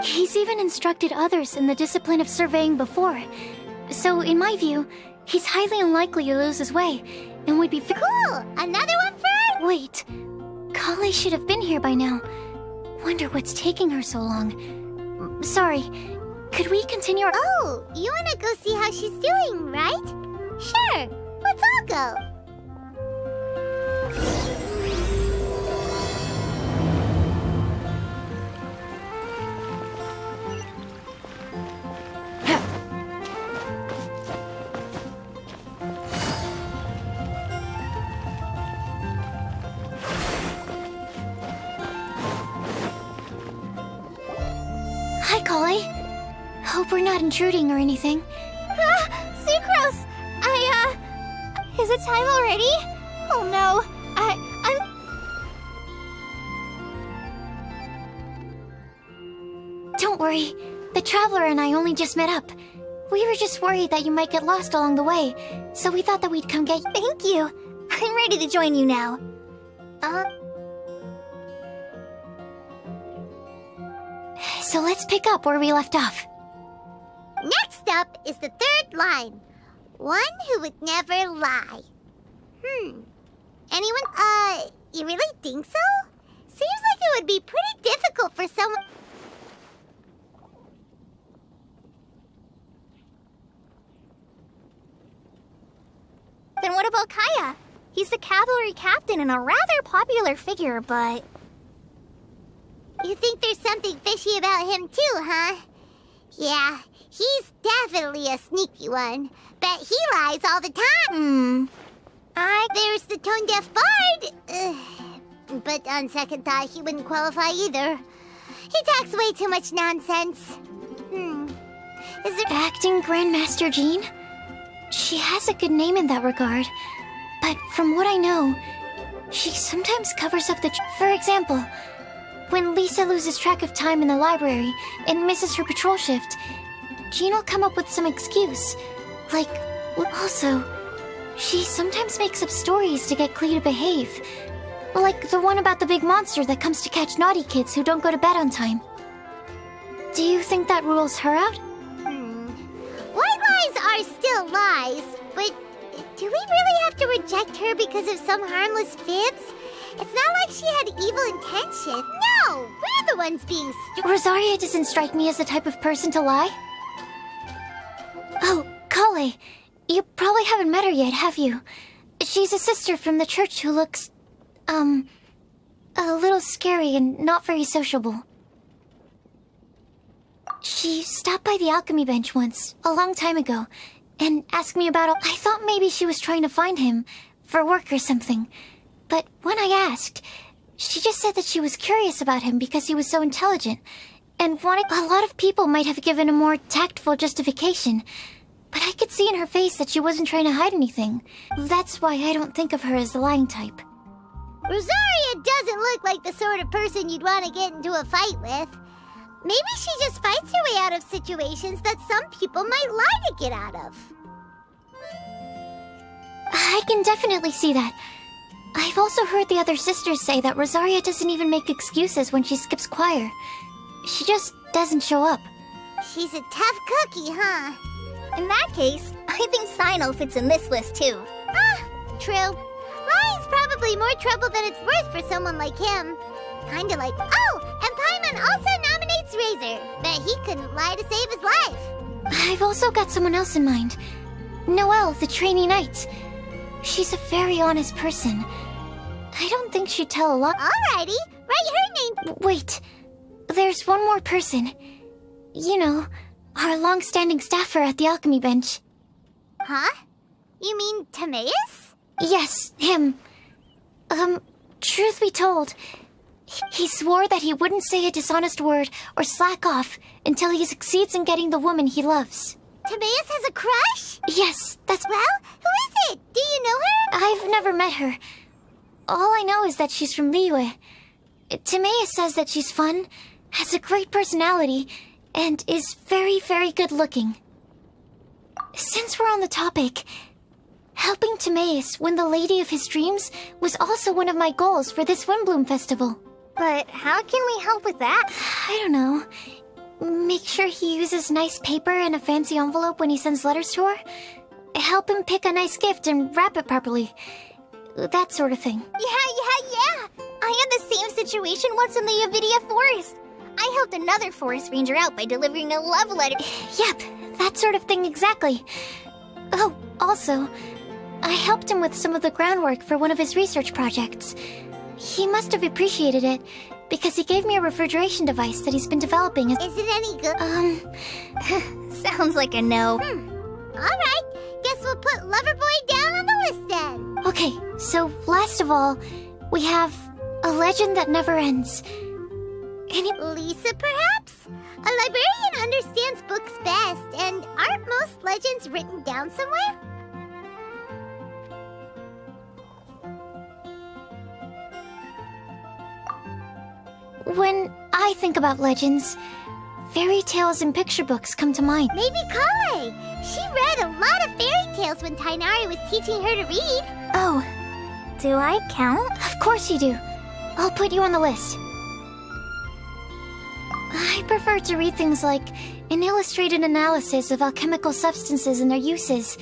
He's even instructed others in the discipline of surveying before. So, in my view, he's highly unlikely to lose his way, and would be... Cool! Another one for her? Wait. Kale should have been here by now. Wonder what's taking her so long. Sorry, could we continue our... Oh, you wanna go see how she's doing, right? Sure, let's all go. Hi, Kale. Hope we're not intruding or anything. Sucrose! Is it time already? Oh no, Don't worry. The Traveler and I only just met up. We were just worried that you might get lost along the way, so we thought that we'd come get you. Thank you. I'm ready to join you now. So let's pick up where we left off. Next up is the third line. One who would never lie. Anyone? You really think so? Seems like it would be pretty difficult for someone... Then what about Kaya? He's the cavalry captain and a rather popular figure, but... You think there's something fishy about him too, huh? Yeah, he's definitely a sneaky one. Bet he lies all the time. There's the tone-deaf bard. But on second thought, he wouldn't qualify either. He talks way too much nonsense. Is there... Acting Grandmaster Jean? She has a good name in that regard. But from what I know, She sometimes covers up For example, when Lisa loses track of time in the library and misses her patrol shift, Jean will come up with some excuse. Like, also, she sometimes makes up stories to get Klee to behave. Like the one about the big monster that comes to catch naughty kids who don't go to bed on time. Do you think that rules her out? White lies are still lies, but do we really have to reject her because of some harmless fibs? It's not like she had evil intention. No, we're the ones being Rosaria doesn't strike me as the type of person to lie. Oh, Kale, you probably haven't met her yet, have you? She's a sister from the church who looks, a little scary and not very sociable. She stopped by the alchemy bench once, a long time ago, and asked me about I thought maybe she was trying to find him, for work or something. But when I asked, she just said that she was curious about him because he was so intelligent, and wanted a lot of people might have given a more tactful justification. But I could see in her face that she wasn't trying to hide anything. That's why I don't think of her as the lying type. Rosaria doesn't look like the sort of person you'd want to get into a fight with. Maybe she just fights her way out of situations that some people might lie to get out of. I can definitely see that. I've also heard the other sisters say that Rosaria doesn't even make excuses when she skips choir. She just doesn't show up. She's a tough cookie, huh? In that case, I think Sino fits in this list too. True. Lying's probably more trouble than it's worth for someone like him. Kinda like, oh, and Paimon also nominates Razor. Bet he couldn't lie to save his life. I've also got someone else in mind. Noelle, the trainee knight. She's a very honest person. I don't think she'd tell a lot. Alrighty, write her name. Wait, there's one more person. You know, our long-standing staffer at the alchemy bench. Huh? You mean Timaeus? Yes, him. Truth be told, he swore that he wouldn't say a dishonest word or slack off until he succeeds in getting the woman he loves. Timaeus has a crush? Yes, that's... Well, who is it? Do you know her? I've never met her. All I know is that she's from Liyue. Timaeus says that she's fun, has a great personality, and is very, very good looking. Since we're on the topic, helping Timaeus win the lady of his dreams was also one of my goals for this Windbloom Festival. But how can we help with that? I don't know. Make sure he uses nice paper and a fancy envelope when he sends letters to her. Help him pick a nice gift and wrap it properly. That sort of thing. Yeah. I had the same situation once in the Avidia Forest. I helped another forest ranger out by delivering a love letter. Yep, that sort of thing exactly. Oh, also, I helped him with some of the groundwork for one of his research projects. He must have appreciated it, because he gave me a refrigeration device that he's been developing. Is it any good? Sounds like a no. Alright, guess we'll put Loverboy down on the list then. Okay, so last of all, we have a legend that never ends. Lisa, perhaps? A librarian understands books best, and aren't most legends written down somewhere? When I think about legends, fairy tales and picture books come to mind. Maybe Kale. She read a lot of fairy tales when Tainari was teaching her to read. Oh, Do I count? of course you do. I'll put you on the list. I prefer to read things like an illustrated analysis of alchemical substances and their uses,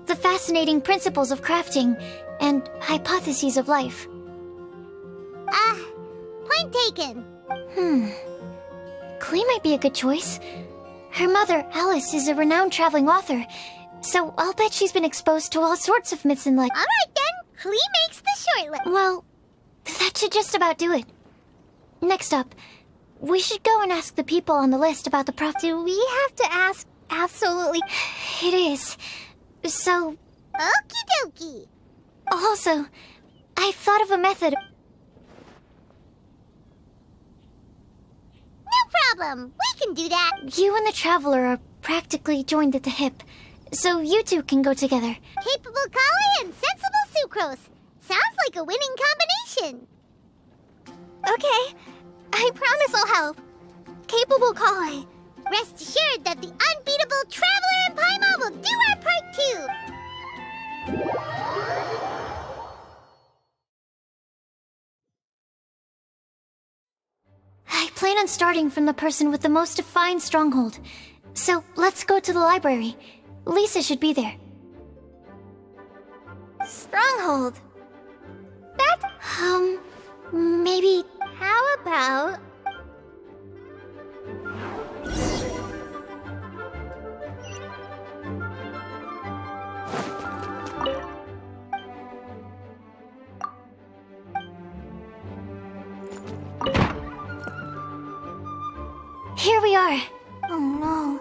the fascinating principles of crafting, and hypotheses of life. Point taken. Klee might be a good choice. Her mother, Alice, is a renowned traveling author, so I'll bet she's been exposed to all sorts of myths and Alright then, Klee makes the short list. Well, that should just about do it. Next up, we should go and ask the people on the list about the prof... Do we have to ask absolutely? It is. So, Okie dokie. also, I've thought of a method... No problem, we can do that. You and the Traveler are practically joined at the hip, so you two can go together. Capable Kale and sensible Sucrose. Sounds like a winning combination. Okay, I promise I'll help. Capable Kale. Rest assured that the unbeatable Traveler and Paimon will do our part too. I plan on starting from the person with the most defined stronghold. So let's go to the library. Lisa should be there. Stronghold. That's... Maybe... How about... Here we are. Oh no.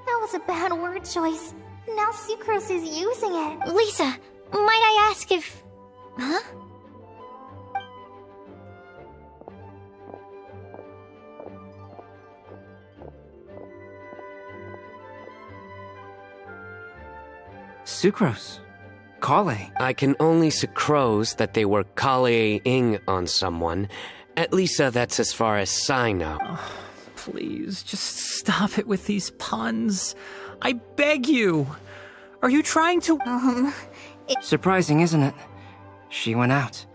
That was a bad word choice. Now Sucrose is using it. Lisa, might I ask if... Huh? Sucrose. Kale. I can only sucrose that they were Kale-ing on someone. At least that's as far as I know. Please, just stop it with these puns. I beg you. Are you trying to... Surprising, isn't it? She went out.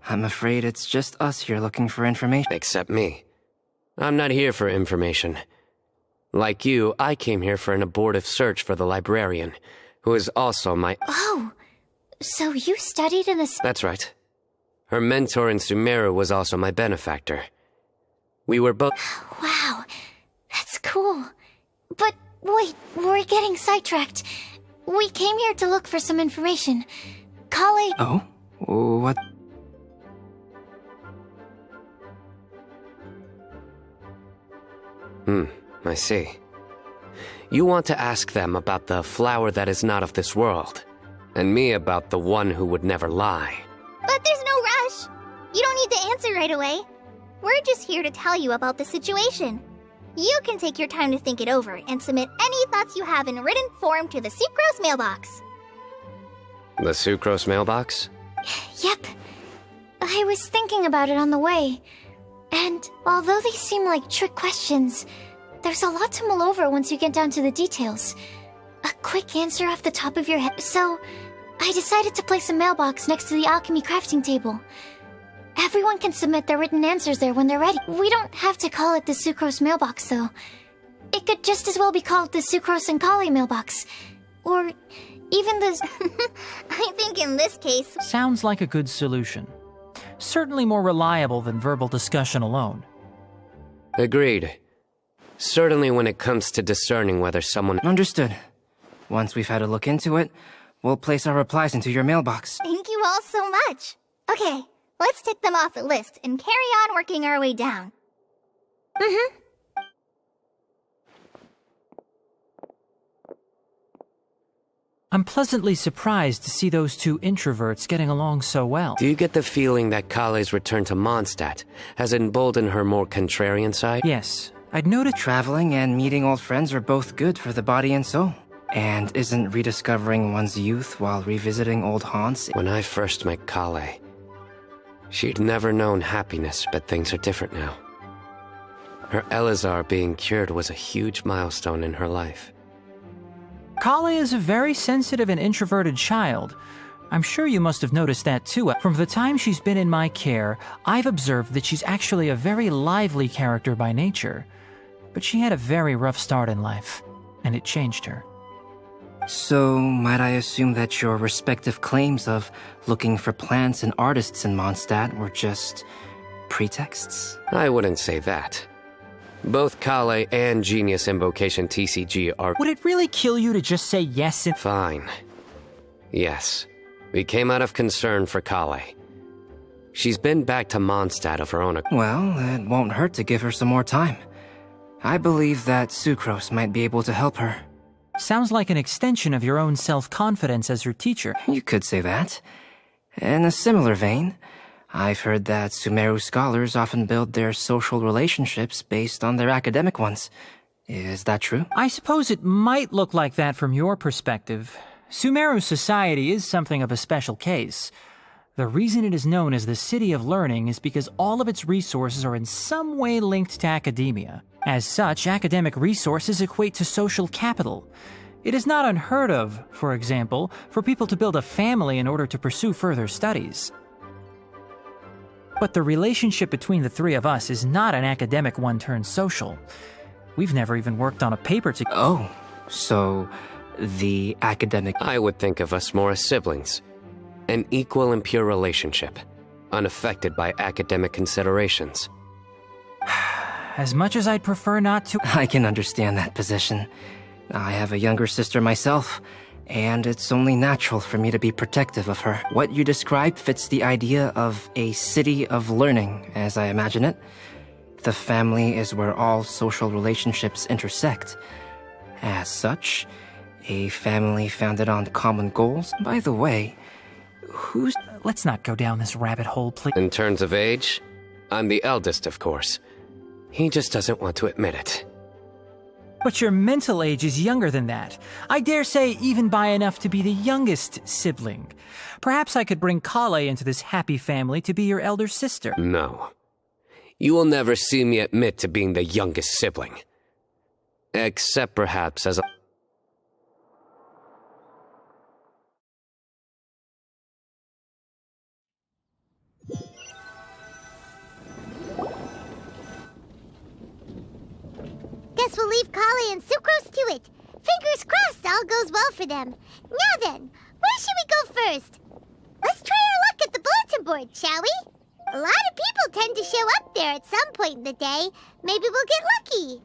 I'm afraid it's just us here looking for information. Except me. I'm not here for information. Like you, I came here for an abortive search for the librarian, who is also my... Oh, so you studied in the... That's right. Her mentor in Sumeru was also my benefactor. We were both... Wow, that's cool. But wait, we're getting sidetracked. We came here to look for some information. Kale... Oh? What? I see. You want to ask them about the flower that is not of this world, and me about the one who would never lie. But there's no rush. You don't need to answer right away. We're just here to tell you about the situation. You can take your time to think it over and submit any thoughts you have in written form to the Sucrose mailbox. The Sucrose mailbox? Yep. I was thinking about it on the way. And although they seem like trick questions, there's a lot to mull over once you get down to the details. A quick answer off the top of your head. So, I decided to place a mailbox next to the alchemy crafting table. Everyone can submit their written answers there when they're ready. We don't have to call it the Sucrose mailbox, though. It could just as well be called the Sucrose and Kale mailbox. Or even the... I think in this case... Sounds like a good solution. Certainly more reliable than verbal discussion alone. Agreed. Certainly when it comes to discerning whether someone... Understood. Once we've had a look into it, we'll place our replies into your mailbox. Thank you all so much. Okay, let's tick them off the list and carry on working our way down. I'm pleasantly surprised to see those two introverts getting along so well. Do you get the feeling that Kale's return to Mondstadt has emboldened her more contrarian side? Yes, I'd noted Traveling and meeting old friends are both good for the body and soul. And isn't rediscovering one's youth while revisiting old haunts? When I first met Kale, she'd never known happiness, but things are different now. Her Elazar being cured was a huge milestone in her life. Kale is a very sensitive and introverted child. I'm sure you must have noticed that too. From the time she's been in my care, I've observed that she's actually a very lively character by nature. But she had a very rough start in life, and it changed her. So, might I assume that your respective claims of looking for plants and artists in Mondstadt were just pretexts? I wouldn't say that. Both Kale and Genius Invocation TCG are... Would it really kill you to just say yes and... Fine. Yes. We came out of concern for Kale. She's been back to Mondstadt of her own... Well, it won't hurt to give her some more time. I believe that Sucrose might be able to help her. Sounds like an extension of your own self-confidence as her teacher. You could say that. In a similar vein, I've heard that Sumeru scholars often build their social relationships based on their academic ones. Is that true? I suppose it might look like that from your perspective. Sumeru society is something of a special case. The reason it is known as the City of Learning is because all of its resources are in some way linked to academia. As such, academic resources equate to social capital. It is not unheard of, for example, for people to build a family in order to pursue further studies. But the relationship between the three of us is not an academic one turned social. We've never even worked on a paper together. Oh, so the academic... I would think of us more as siblings. An equal and pure relationship, unaffected by academic considerations. As much as I'd prefer not to... I can understand that position. I have a younger sister myself, and it's only natural for me to be protective of her. What you described fits the idea of a city of learning, as I imagine it. The family is where all social relationships intersect. As such, a family founded on common goals. By the way, who's... Let's not go down this rabbit hole, please. In terms of age, I'm the eldest, of course. He just doesn't want to admit it. But your mental age is younger than that. I dare say even by enough to be the youngest sibling. Perhaps I could bring Kale into this happy family to be your elder sister. No. You will never see me admit to being the youngest sibling. Except perhaps as a... Guess we'll leave Kale and Sucrose to it. Fingers crossed all goes well for them. Now then, where should we go first? Let's try our luck at the bulletin board, shall we? A lot of people tend to show up there at some point in the day. Maybe we'll get lucky.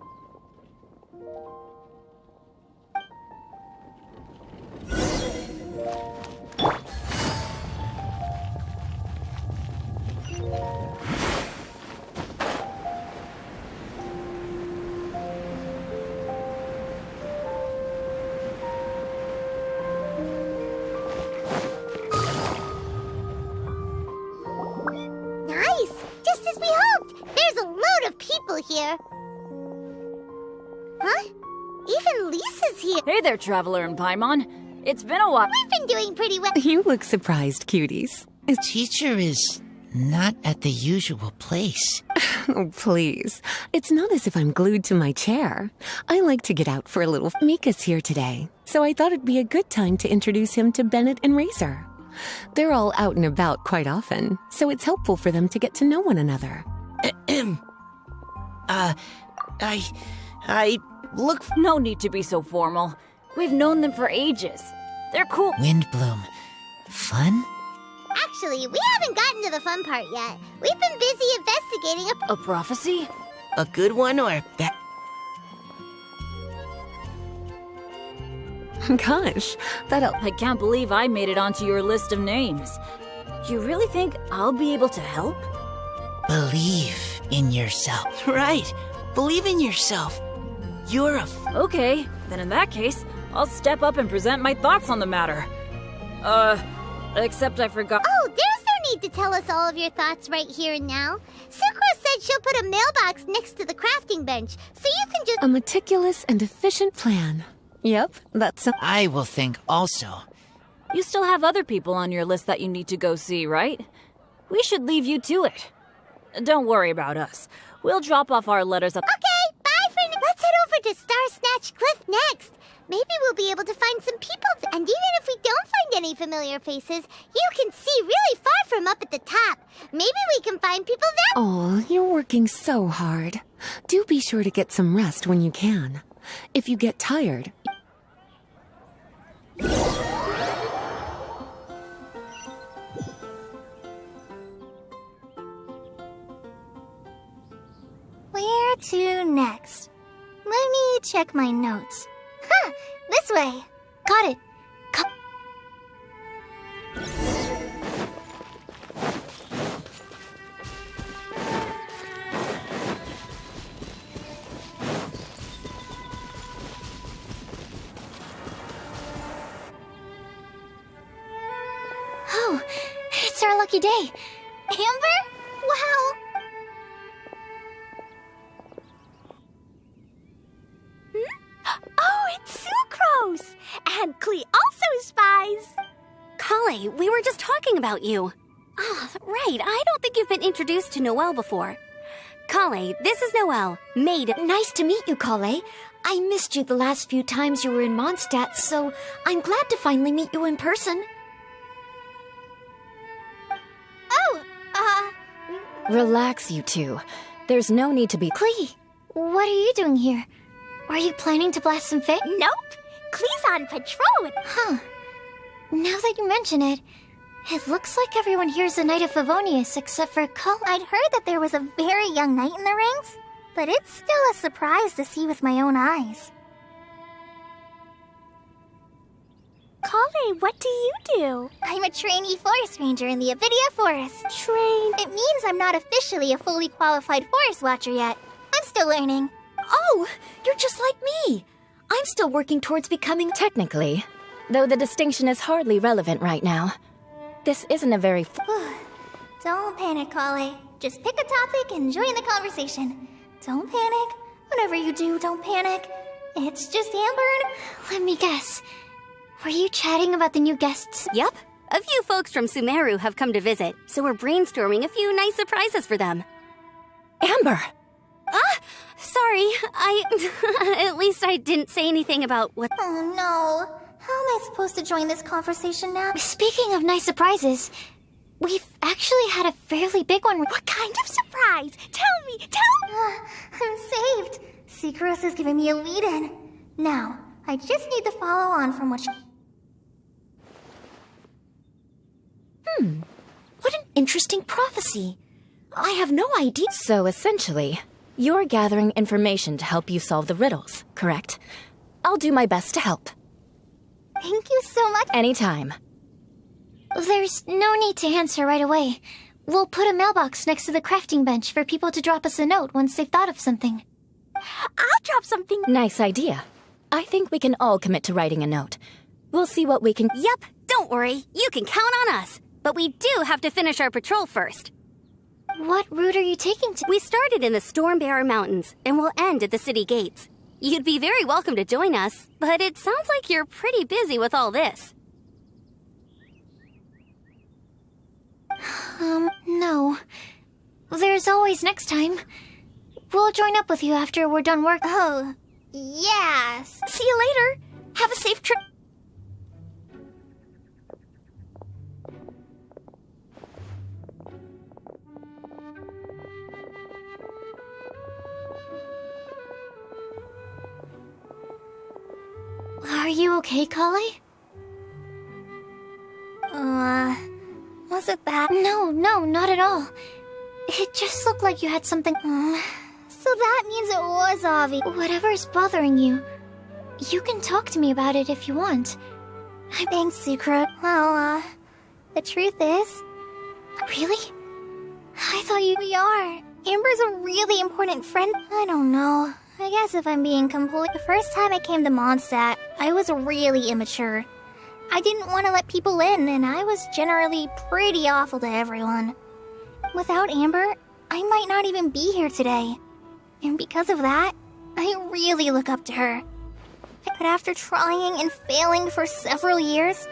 Nice! Just as we hoped! There's a load of people here. Huh? Even Lisa's here. Hey there, Traveler and Paimon. It's been a while. We've been doing pretty well. You look surprised, cuties. Teacher is not at the usual place. Oh, please. It's not as if I'm glued to my chair. I like to get out for a little. Mika's here today, so I thought it'd be a good time to introduce him to Bennett and Razor. They're all out and about quite often, so it's helpful for them to get to know one another. I look... No need to be so formal. We've known them for ages. They're cool. Windbloom. Fun? Actually, we haven't gotten to the fun part yet. We've been busy investigating A prophecy? A good one or bad? Gosh, I can't believe I made it onto your list of names. You really think I'll be able to help? Believe in yourself. Right. Believe in yourself. You're a... Okay, then in that case, I'll step up and present my thoughts on the matter. Except I forgot. Oh, there's no need to tell us all of your thoughts right here and now. Sucrose said she'll put a mailbox next to the crafting bench, so you can just... a meticulous and efficient plan. Yep, that's... I will think also. You still have other people on your list that you need to go see, right? We should leave you to it. Don't worry about us. We'll drop off our letters up... Okay, bye for now. Let's head over to Star Snatch Cliff next. Maybe we'll be able to find some people, and even if we don't find any familiar faces, you can see really far from up at the top. Maybe we can find people that... Oh, you're working so hard. Do be sure to get some rest when you can. If you get tired... Where to next? Let me check my notes. Huh, this way. Got it. Oh, it's our lucky day. Amber? Wow. Oh, it's Sucrose! And Klee also spies! Kale, we were just talking about you. Ah, right. I don't think you've been introduced to Noelle before. Kale, this is Noelle, maid. Nice to meet you, Kale. I missed you the last few times you were in Mondstadt, so I'm glad to finally meet you in person. Oh, Relax, you two. There's no need to be... Klee, what are you doing here? Are you planning to blast some fish? nope. Klee's on patrol. Huh. Now that you mention it, it looks like everyone here's a Knight of Favonius except for Kale. I'd heard that there was a very young knight in the rings, but it's still a surprise to see with my own eyes. Kale, what do you do? I'm a trainee forest ranger in the Avidia Forest. It means I'm not officially a fully qualified forest watcher yet. I'm still learning. Oh, you're just like me. I'm still working towards becoming... Technically, though the distinction is hardly relevant right now. This isn't a very... Don't panic, Kale. Just pick a topic and join the conversation. Don't panic. Whatever you do, don't panic. It's just Amber. Let me guess. Were you chatting about the new guests? Yep. A few folks from Sumeru have come to visit, so we're brainstorming a few nice surprises for them. Amber! Sorry. At least I didn't say anything about what... Oh, no. How am I supposed to join this conversation now? Speaking of nice surprises, we've actually had a fairly big one. What kind of surprise? Tell me! I'm saved. Secros is giving me a lead-in. Now, I just need to follow on from what she... What an interesting prophecy. I have no idea. So essentially, you're gathering information to help you solve the riddles, correct? I'll do my best to help. Thank you so much. Anytime. There's no need to answer right away. We'll put a mailbox next to the crafting bench for people to drop us a note once they've thought of something. I'll drop something. Nice idea. I think we can all commit to writing a note. We'll see what we can... Yep, don't worry. You can count on us. But we do have to finish our patrol first. What route are you taking to... We started in the Stormbearer Mountains, and we'll end at the city gates. You'd be very welcome to join us, but it sounds like you're pretty busy with all this. No. There's always next time. We'll join up with you after we're done work. Oh, yes. See you later. Have a safe trip. Are you okay, Kale? Was it that? No, not at all. It just looked like you had something... So that means it was Avi. Whatever's bothering you, you can talk to me about it if you want. Thanks, Secret. Well, the truth is... Really? I thought you... We are. Amber's a really important friend. I don't know. I guess if I'm being complete... The first time I came to Mondstadt, I was really immature. I didn't want to let people in, and I was generally pretty awful to everyone. Without Amber, I might not even be here today. And because of that, I really look up to her. But after trying and failing for several years,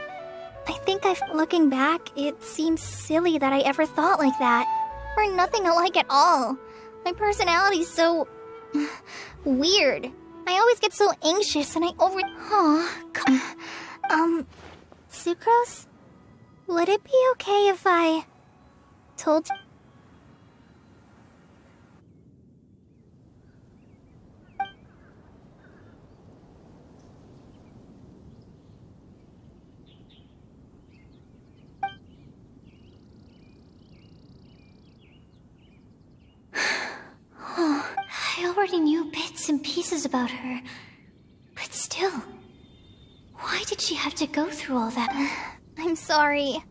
I think looking back, it seems silly that I ever thought like that. We're nothing alike at all. My personality's so... weird. I always get so anxious and Sucrose? Would it be okay if I... told... I already knew bits and pieces about her. But still, why did she have to go through all that? I'm sorry.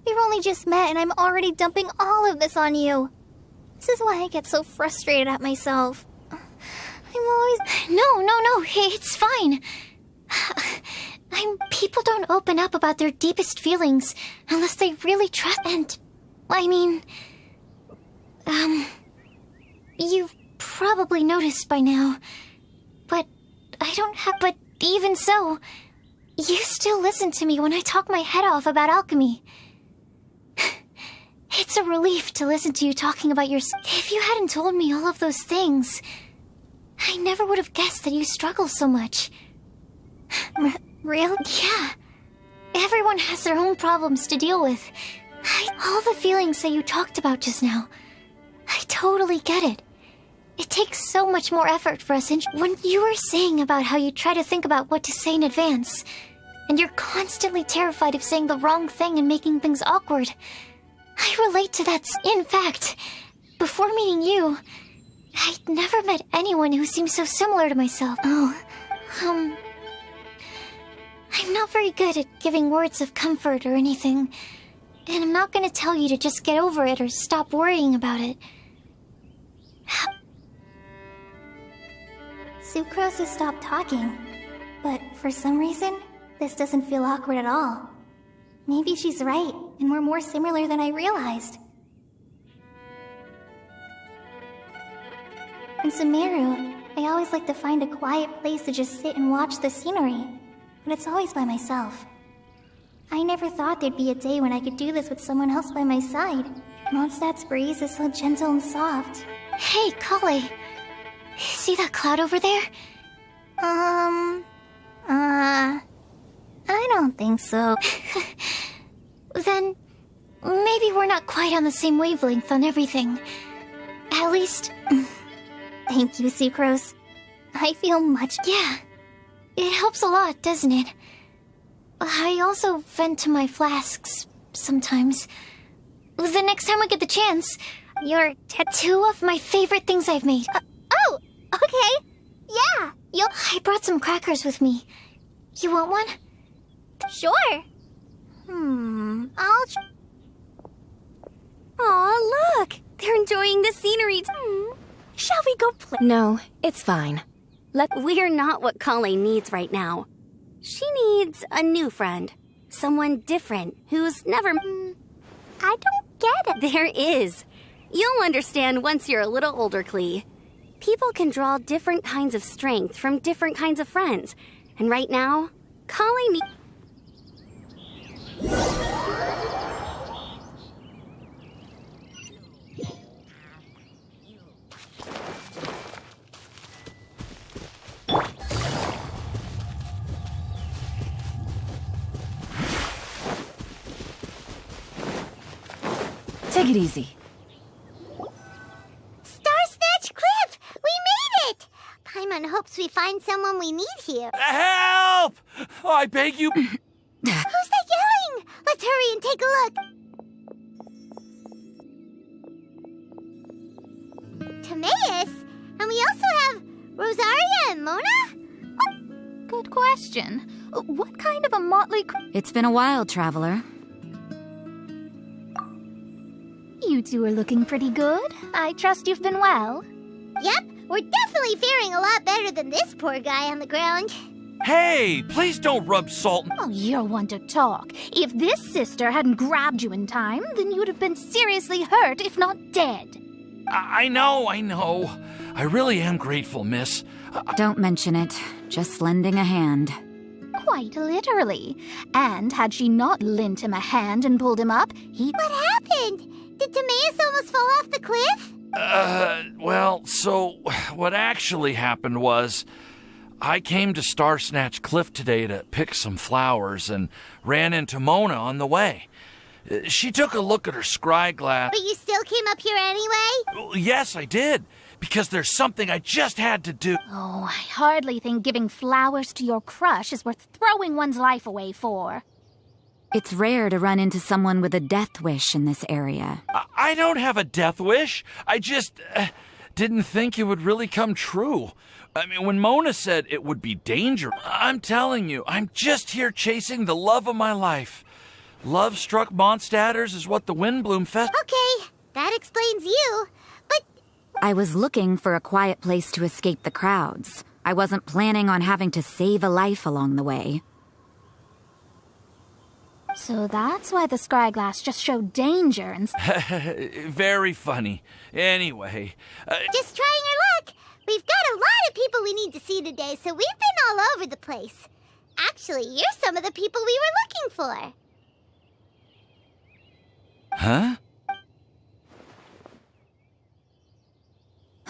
We've only just met and I'm already dumping all of this on you. This is why I get so frustrated at myself. I'm always... No, it's fine. People don't open up about their deepest feelings unless they really trust... And, I mean... You've probably noticed by now. But I don't have... But even so, you still listen to me when I talk my head off about alchemy. It's a relief to listen to you talking about your... If you hadn't told me all of those things, I never would have guessed that you struggle so much. Real? Yeah. Everyone has their own problems to deal with. All the feelings that you talked about just now, I totally get it. It takes so much more effort for us. When you were saying about how you try to think about what to say in advance, and you're constantly terrified of saying the wrong thing and making things awkward, I relate to that. In fact, before meeting you, I'd never met anyone who seemed so similar to myself. I'm not very good at giving words of comfort or anything, and I'm not gonna tell you to just get over it or stop worrying about it. Sucrose has stopped talking, but for some reason, this doesn't feel awkward at all. Maybe she's right, and we're more similar than I realized. In Sumeru, I always like to find a quiet place to just sit and watch the scenery, but it's always by myself. I never thought there'd be a day when I could do this with someone else by my side. Mondstadt's breeze is so gentle and soft. Hey, Kale. See that cloud over there? I don't think so. Then, maybe we're not quite on the same wavelength on everything. At least... Thank you, Sucrose. I feel much... Yeah. It helps a lot, doesn't it? I also vent to my flasks, sometimes. The next time we get the chance, your two of my favorite things I've made. Oh, okay. Yeah, I brought some crackers with me. You want one? Sure. Aw, look! They're enjoying the scenery. Shall we go play? No, it's fine. We're not what Kale needs right now. She needs a new friend. Someone different, who's never... I don't get it. There is. You'll understand once you're a little older, Klee. People can draw different kinds of strength from different kinds of friends. And right now, Kale needs... Take it easy. Star-Snatch Cliff! We made it! Paimon hopes we find someone we need here. Help! Oh, I beg you. Who's that yelling? Let's hurry and take a look. Timaeus? And we also have Rosaria and Mona? Good question. What kind of a motley... It's been a while, Traveler. You two are looking pretty good. I trust you've been well. Yep, we're definitely faring a lot better than this poor guy on the ground. Hey, please don't rub salt. Oh, you're one to talk. If this sister hadn't grabbed you in time, then you'd have been seriously hurt, if not dead. I know. I really am grateful, miss. Don't mention it. Just lending a hand. Quite literally. And had she not lent him a hand and pulled him up, he'd... What happened? Did Timaeus almost fall off the cliff? Well, so what actually happened was I came to Star-Snatch Cliff today to pick some flowers and ran into Mona on the way. She took a look at her scry glass. But you still came up here anyway? Yes, I did. Because there's something I just had to do. Oh, I hardly think giving flowers to your crush is worth throwing one's life away for. It's rare to run into someone with a death wish in this area. I don't have a death wish. I just didn't think it would really come true. I mean, when Mona said it would be dangerous, I'm telling you, I'm just here chasing the love of my life. Love-struck Mondstadters is what the Windbloom Fest... Okay, that explains you. But... I was looking for a quiet place to escape the crowds. I wasn't planning on having to save a life along the way. So that's why the scryglass just showed danger and... Very funny. Anyway... Just trying our luck. We've got a lot of people we need to see today, so we've been all over the place. Actually, you're some of the people we were looking for. Huh?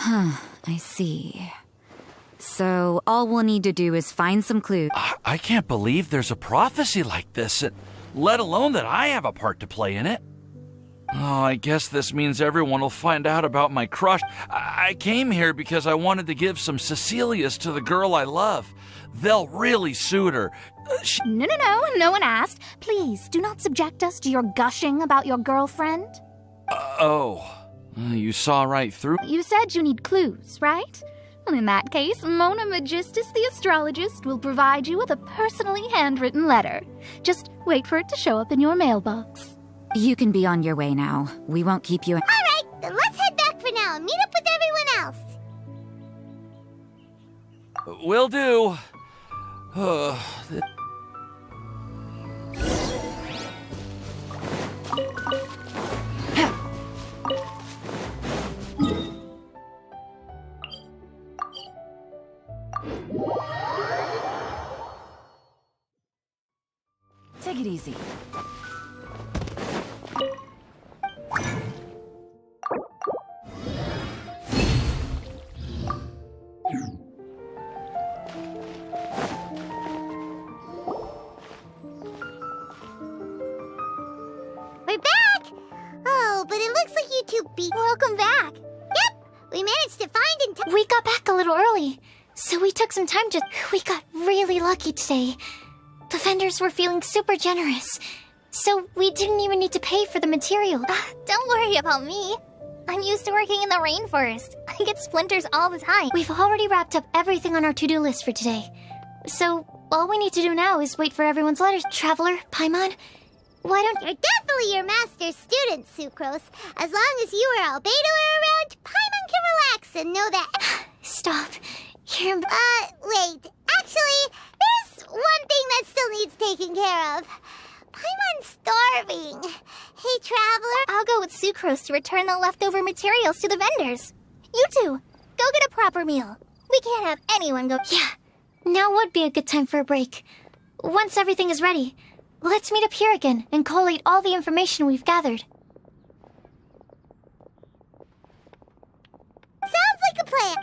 I see. So all we'll need to do is find some clues. I can't believe there's a prophecy like this, let alone that I have a part to play in it. Oh, I guess this means everyone will find out about my crush. I came here because I wanted to give some Cecilias to the girl I love. They'll really suit her. No, no one asked. Please, do not subject us to your gushing about your girlfriend. You saw right through. You said you need clues, right? Well, in that case, Mona Magistus the astrologist will provide you with a personally handwritten letter. Just wait for it to show up in your mailbox. You can be on your way now. We won't keep you. Alright, then let's head back for now and meet up with everyone else. Will do. Take it easy. We're back! Oh, but it looks like you two beat. Welcome back. Yep, we managed to find in time. We got back a little early, so we took some time to... We got really lucky today. The vendors were feeling super generous, so we didn't even need to pay for the material. Don't worry about me. I'm used to working in the rainforest. I get splinters all the time. We've already wrapped up everything on our to-do list for today. So, all we need to do now is wait for everyone's letters. Traveler, Paimon, why don't... You're definitely your master's student, Sucrose. As long as you or Albedo are around, Paimon can relax and know that... Stop. You're... wait. Actually, there's one thing that still needs taking care of. Paimon's starving. Hey, Traveler. I'll go with Sucrose to return the leftover materials to the vendors. You two, go get a proper meal. We can't have anyone go... Yeah, now would be a good time for a break. Once everything is ready, let's meet up here again and collate all the information we've gathered. Sounds like a plan.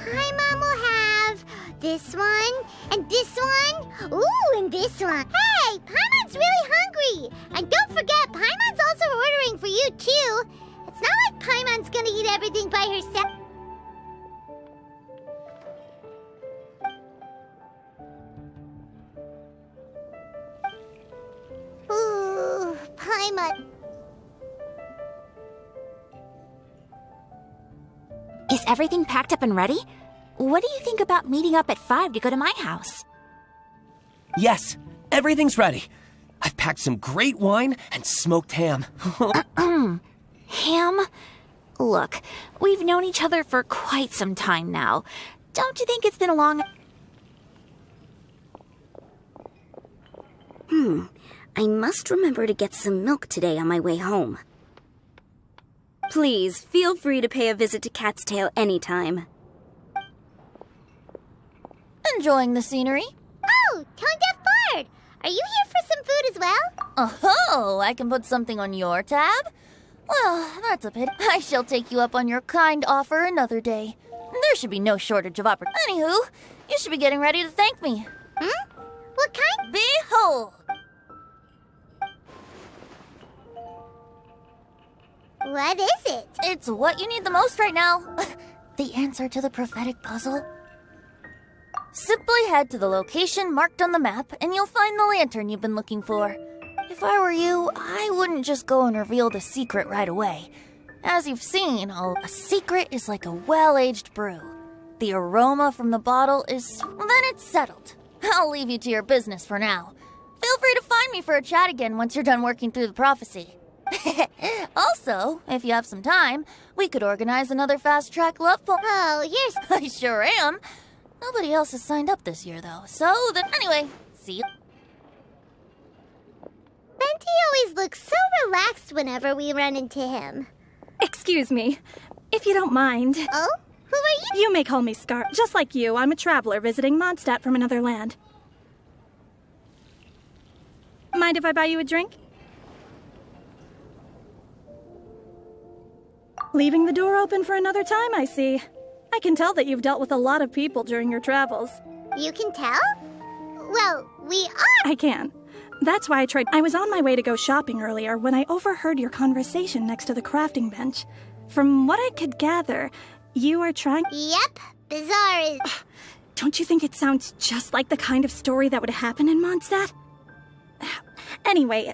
Paimon will have this one, and this one, ooh, and this one. Hey, Paimon's really hungry! And don't forget, Paimon's also ordering for you, too. It's not like Paimon's gonna eat everything by herself. Ooh, Paimon. Is everything packed up and ready? What do you think about meeting up at 5 to go to my house? Yes, everything's ready. I've packed some great wine and smoked ham. Ham? Look, we've known each other for quite some time now. Don't you think it's been a long... I must remember to get some milk today on my way home. Please, feel free to pay a visit to Cat's Tail anytime. Enjoying the scenery? Oh, Tone Deaf Bard! Are you here for some food as well? Oh, I can put something on your tab? Well, that's a pity. I shall take you up on your kind offer another day. There should be no shortage of opportunity. Anywho, you should be getting ready to thank me. What kind? Behold! What is it? It's what you need the most right now. The answer to the prophetic puzzle. Simply head to the location marked on the map, and you'll find the lantern you've been looking for. If I were you, I wouldn't just go and reveal the secret right away. As you've seen, a secret is like a well-aged brew. The aroma from the bottle is... then it's settled. I'll leave you to your business for now. Feel free to find me for a chat again once you're done working through the prophecy. Also, if you have some time, we could organize another fast-track love poem. Oh, you're... I sure am. Nobody else has signed up this year, though. So, anyway, see you. Benti always looks so relaxed whenever we run into him. Excuse me, if you don't mind. Oh? Who are You may call me Scar. Just like you, I'm a traveler visiting Mondstadt from another land. Mind if I buy you a drink? Leaving the door open for another time, I see. I can tell that you've dealt with a lot of people during your travels. You can tell? Well, we are. I can. That's why I tried. I was on my way to go shopping earlier when I overheard your conversation next to the crafting bench. From what I could gather, you are trying. Yep, Bizarre is. Don't you think it sounds just like the kind of story that would happen in Mondstadt? Anyway,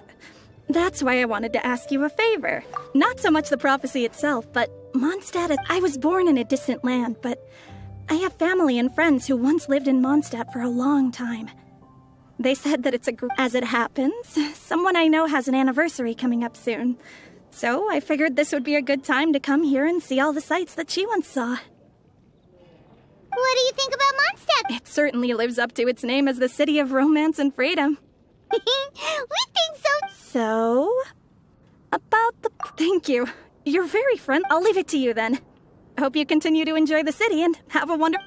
that's why I wanted to ask you a favor. Not so much the prophecy itself, but Mondstadt. I was born in a distant land, but I have family and friends who once lived in Mondstadt for a long time. They said that it's as it happens, someone I know has an anniversary coming up soon. So I figured this would be a good time to come here and see all the sights that she once saw. What do you think about Mondstadt? It certainly lives up to its name as the city of romance and freedom. We think so. So, about the... Thank you. You're very friendly. I'll leave it to you then. Hope you continue to enjoy the city and have a wonderful...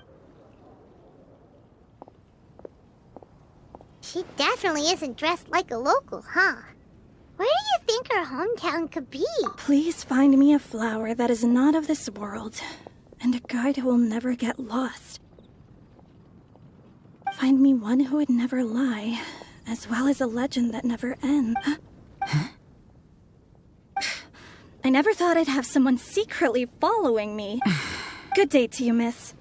She definitely isn't dressed like a local, huh? Where do you think her hometown could be? Please find me a flower that is not of this world, and a guide who will never get lost. Find me one who would never lie, as well as a legend that never ends. Huh? I never thought I'd have someone secretly following me. Good day to you, miss.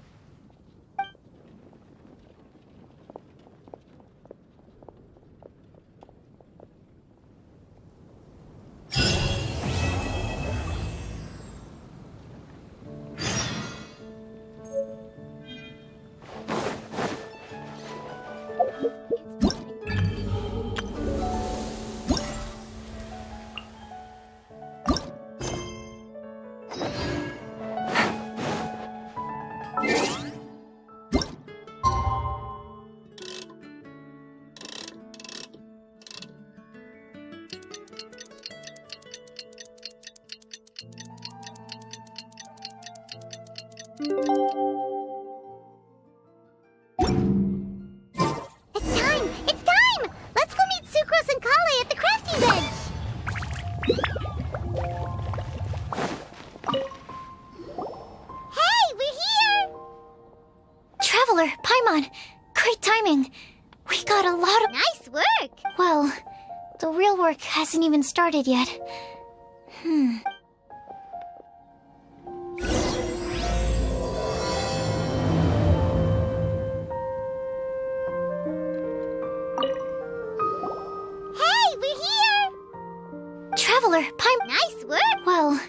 It's time! It's time! Let's go meet Sucrose and Kale at the crafting bench! Hey, we're here! Traveler, Paimon, great timing. We got a lot of... Nice work! Well, the real work hasn't even started yet. Traveler, Paimon... Nice work! Well...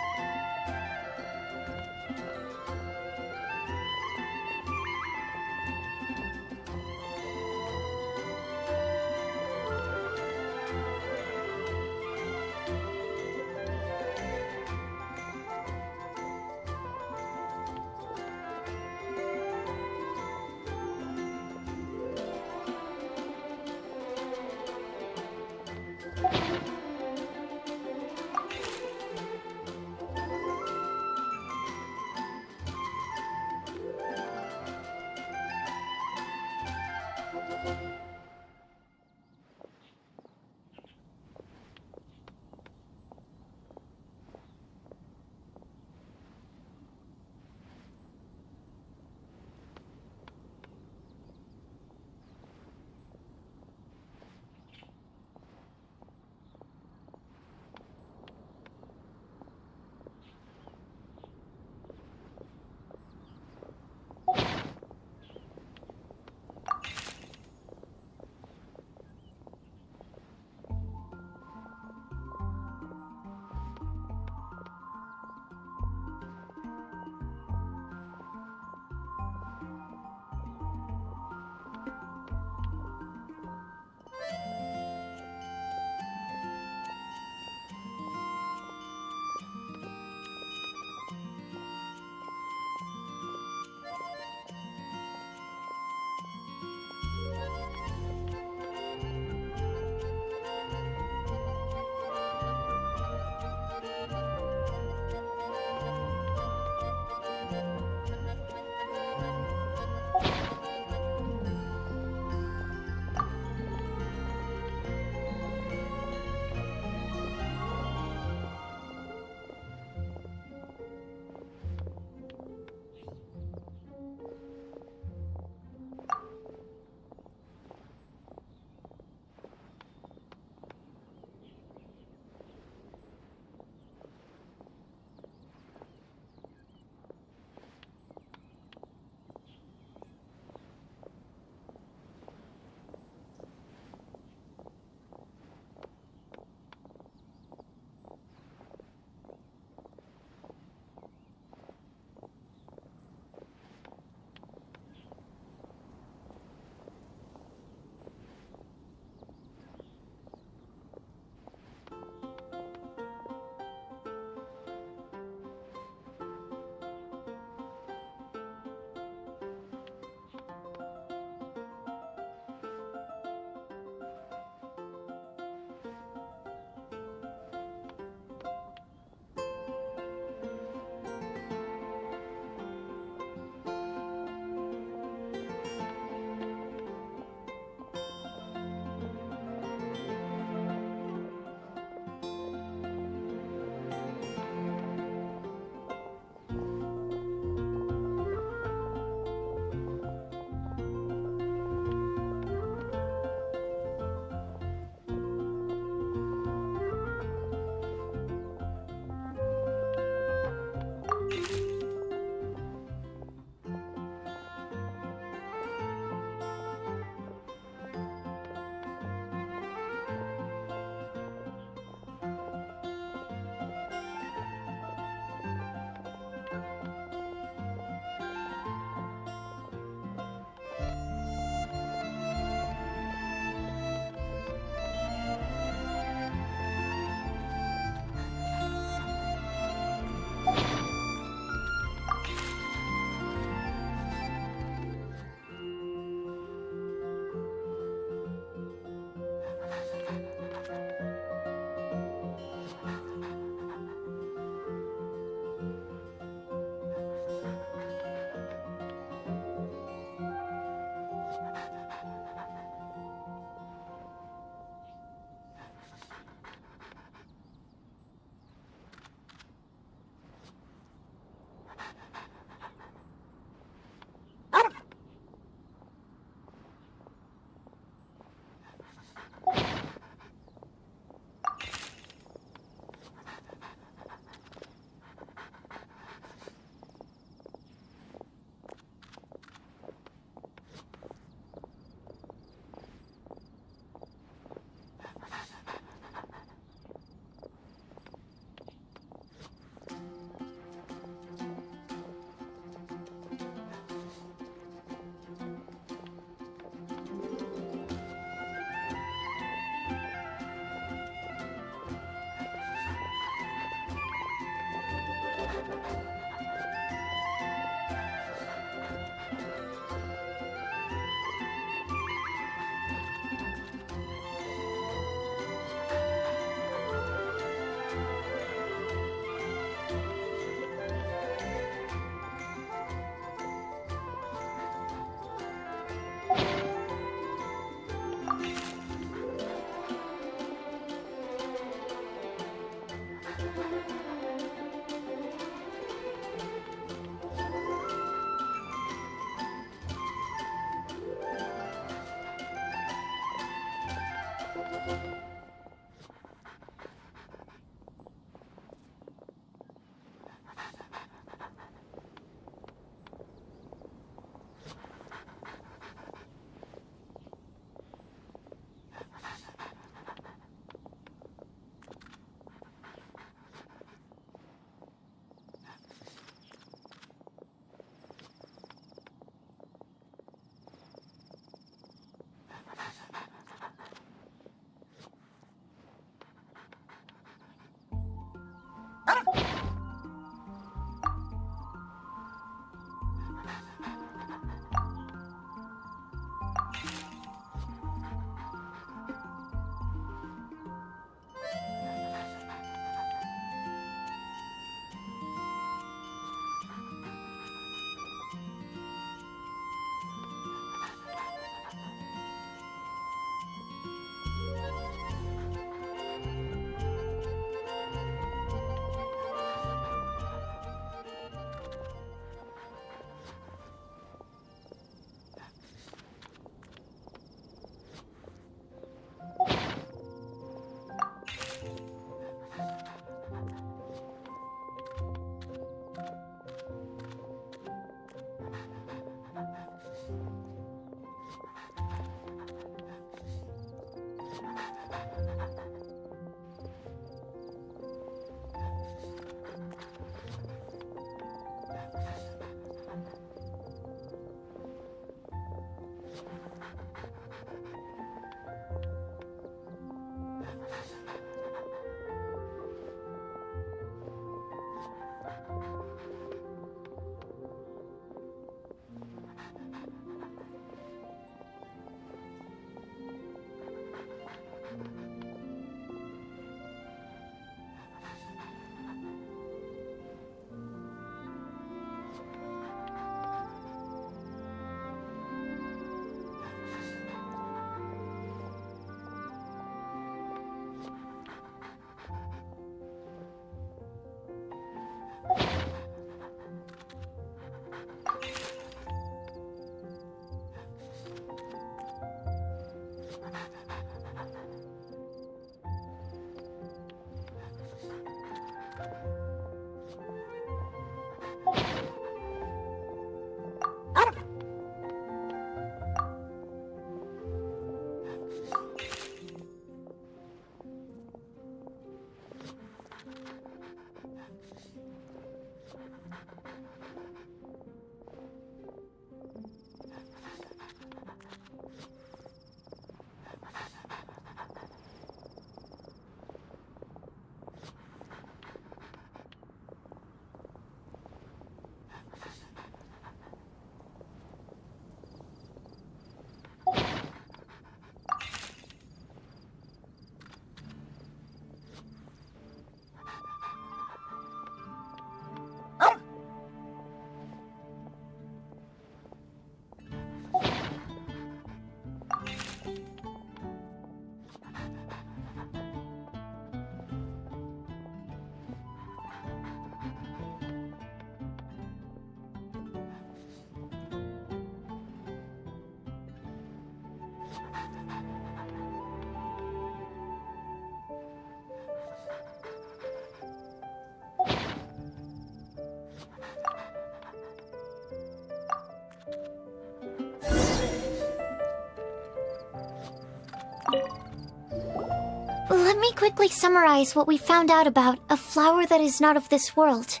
Let me quickly summarize what we found out about a flower that is not of this world.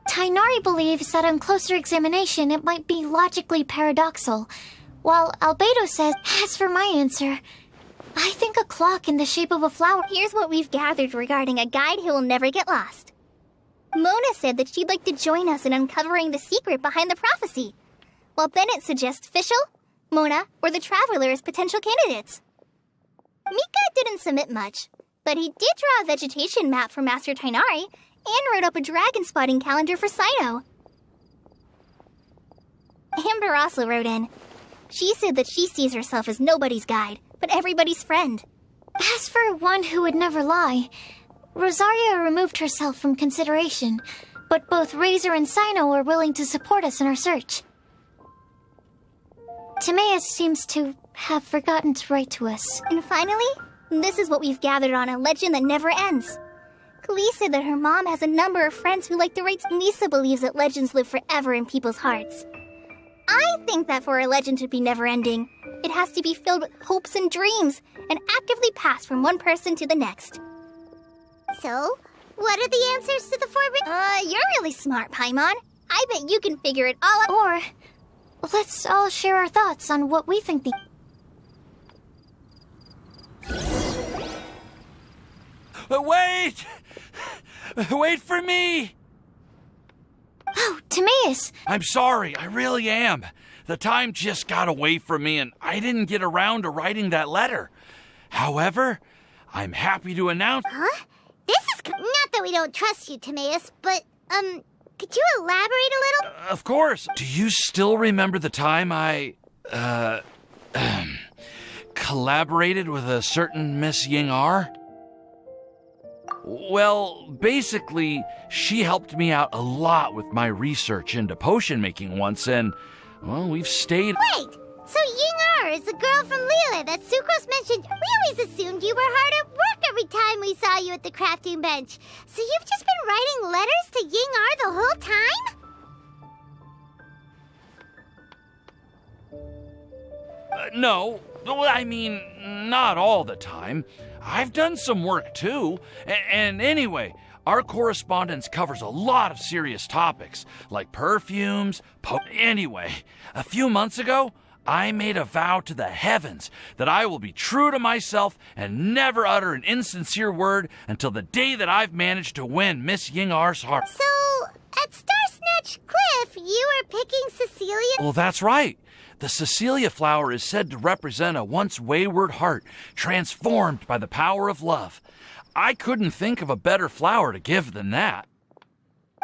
Tainari believes that on closer examination it might be logically paradoxal, while Albedo says, as for my answer, I think a clock in the shape of a flower. Here's what we've gathered regarding a guide who will never get lost. Mona said that she'd like to join us in uncovering the secret behind the prophecy, while Bennett suggests Fischl, Mona, or the Traveler as potential candidates. Mika didn't submit much, but he did draw a vegetation map for Master Tainari and wrote up a dragon spotting calendar for Saito. Amber also wrote in. She said that she sees herself as nobody's guide, but everybody's friend. As for one who would never lie, Rosario removed herself from consideration, but both Razor and Sino are willing to support us in our search. Timaeus seems to have forgotten to write to us. And finally, This is what we've gathered on a legend that never ends. Klee said that her mom has a number of friends who like to write. Lisa believes that legends live forever in people's hearts. I think that for a legend to be never-ending, it has to be filled with hopes and dreams, and actively passed from one person to the next. So, what are the answers to the 4 You're really smart, Paimon. I bet you can figure it all out. Or, let's all share our thoughts on what we think the... Wait! Wait for me! Oh, Timaeus! I'm sorry, I really am. The time just got away from me and I didn't get around to writing that letter. However, I'm happy to announce... Huh? This is... Not that we don't trust you, Timaeus, but, could you elaborate a little? Of course. Do you still remember the time I, collaborated with a certain Miss Ying-R? Well, basically, she helped me out a lot with my research into potion making once, and, well, we've stayed... Wait! So Ying-R is the girl from Liyue that Sucrose mentioned. We always assumed you were hard at work every time we saw you at the crafting bench. So you've just been writing letters to Ying-R the whole time? No, I mean, not all the time. I've done some work too. And anyway, our correspondence covers a lot of serious topics, like perfumes, Anyway, a few months ago, I made a vow to the heavens that I will be true to myself and never utter an insincere word until the day that I've managed to win Miss Ying-R's heart. So, at Star Snatch Cliff, you were picking Cecilia? Well, that's right. The Cecilia flower is said to represent a once wayward heart transformed by the power of love. I couldn't think of a better flower to give than that.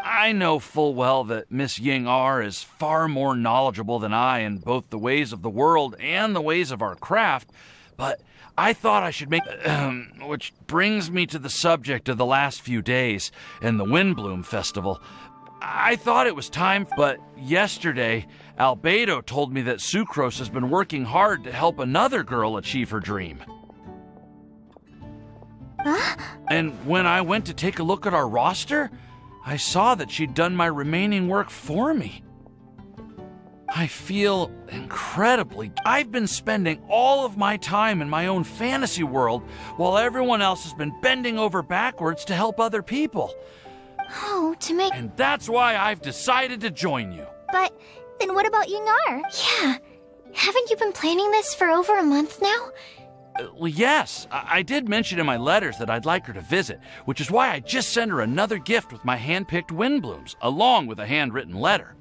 I know full well that Miss Ying-R is far more knowledgeable than I in both the ways of the world and the ways of our craft, but I thought I should make... which brings me to the subject of the last few days in the Windbloom Festival. I thought it was time, but yesterday, Albedo told me that Sucrose has been working hard to help another girl achieve her dream. Huh? And when I went to take a look at our roster, I saw that she'd done my remaining work for me. I feel incredibly... I've been spending all of my time in my own fantasy world while everyone else has been bending over backwards to help other people. Oh, And that's why I've decided to join you. But then what about Ying-R? Yeah. Haven't you been planning this for over a month now? Well, yes. I did mention in my letters that I'd like her to visit, which is why I just sent her another gift with my hand-picked Windblooms, along with a handwritten letter.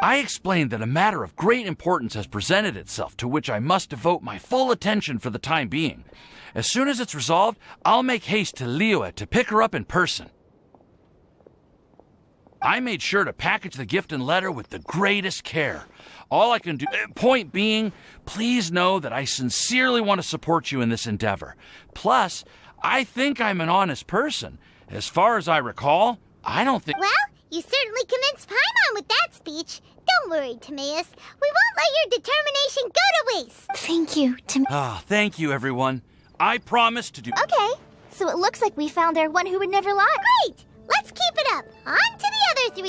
I explained that a matter of great importance has presented itself to which I must devote my full attention for the time being. As soon as it's resolved, I'll make haste to Liyue to pick her up in person. I made sure to package the gift and letter with the greatest care. All I can do... Point being, please know that I sincerely want to support you in this endeavor. Plus, I think I'm an honest person. As far as I recall, I don't think... Well, you certainly convinced Paimon with that speech. Don't worry, Timaeus. We won't let your determination go to waste. Thank you, Ah, thank you, everyone. I promise to do... Okay, so it looks like we found our one who would never lie. Great! Let's keep it up. On to the other 3.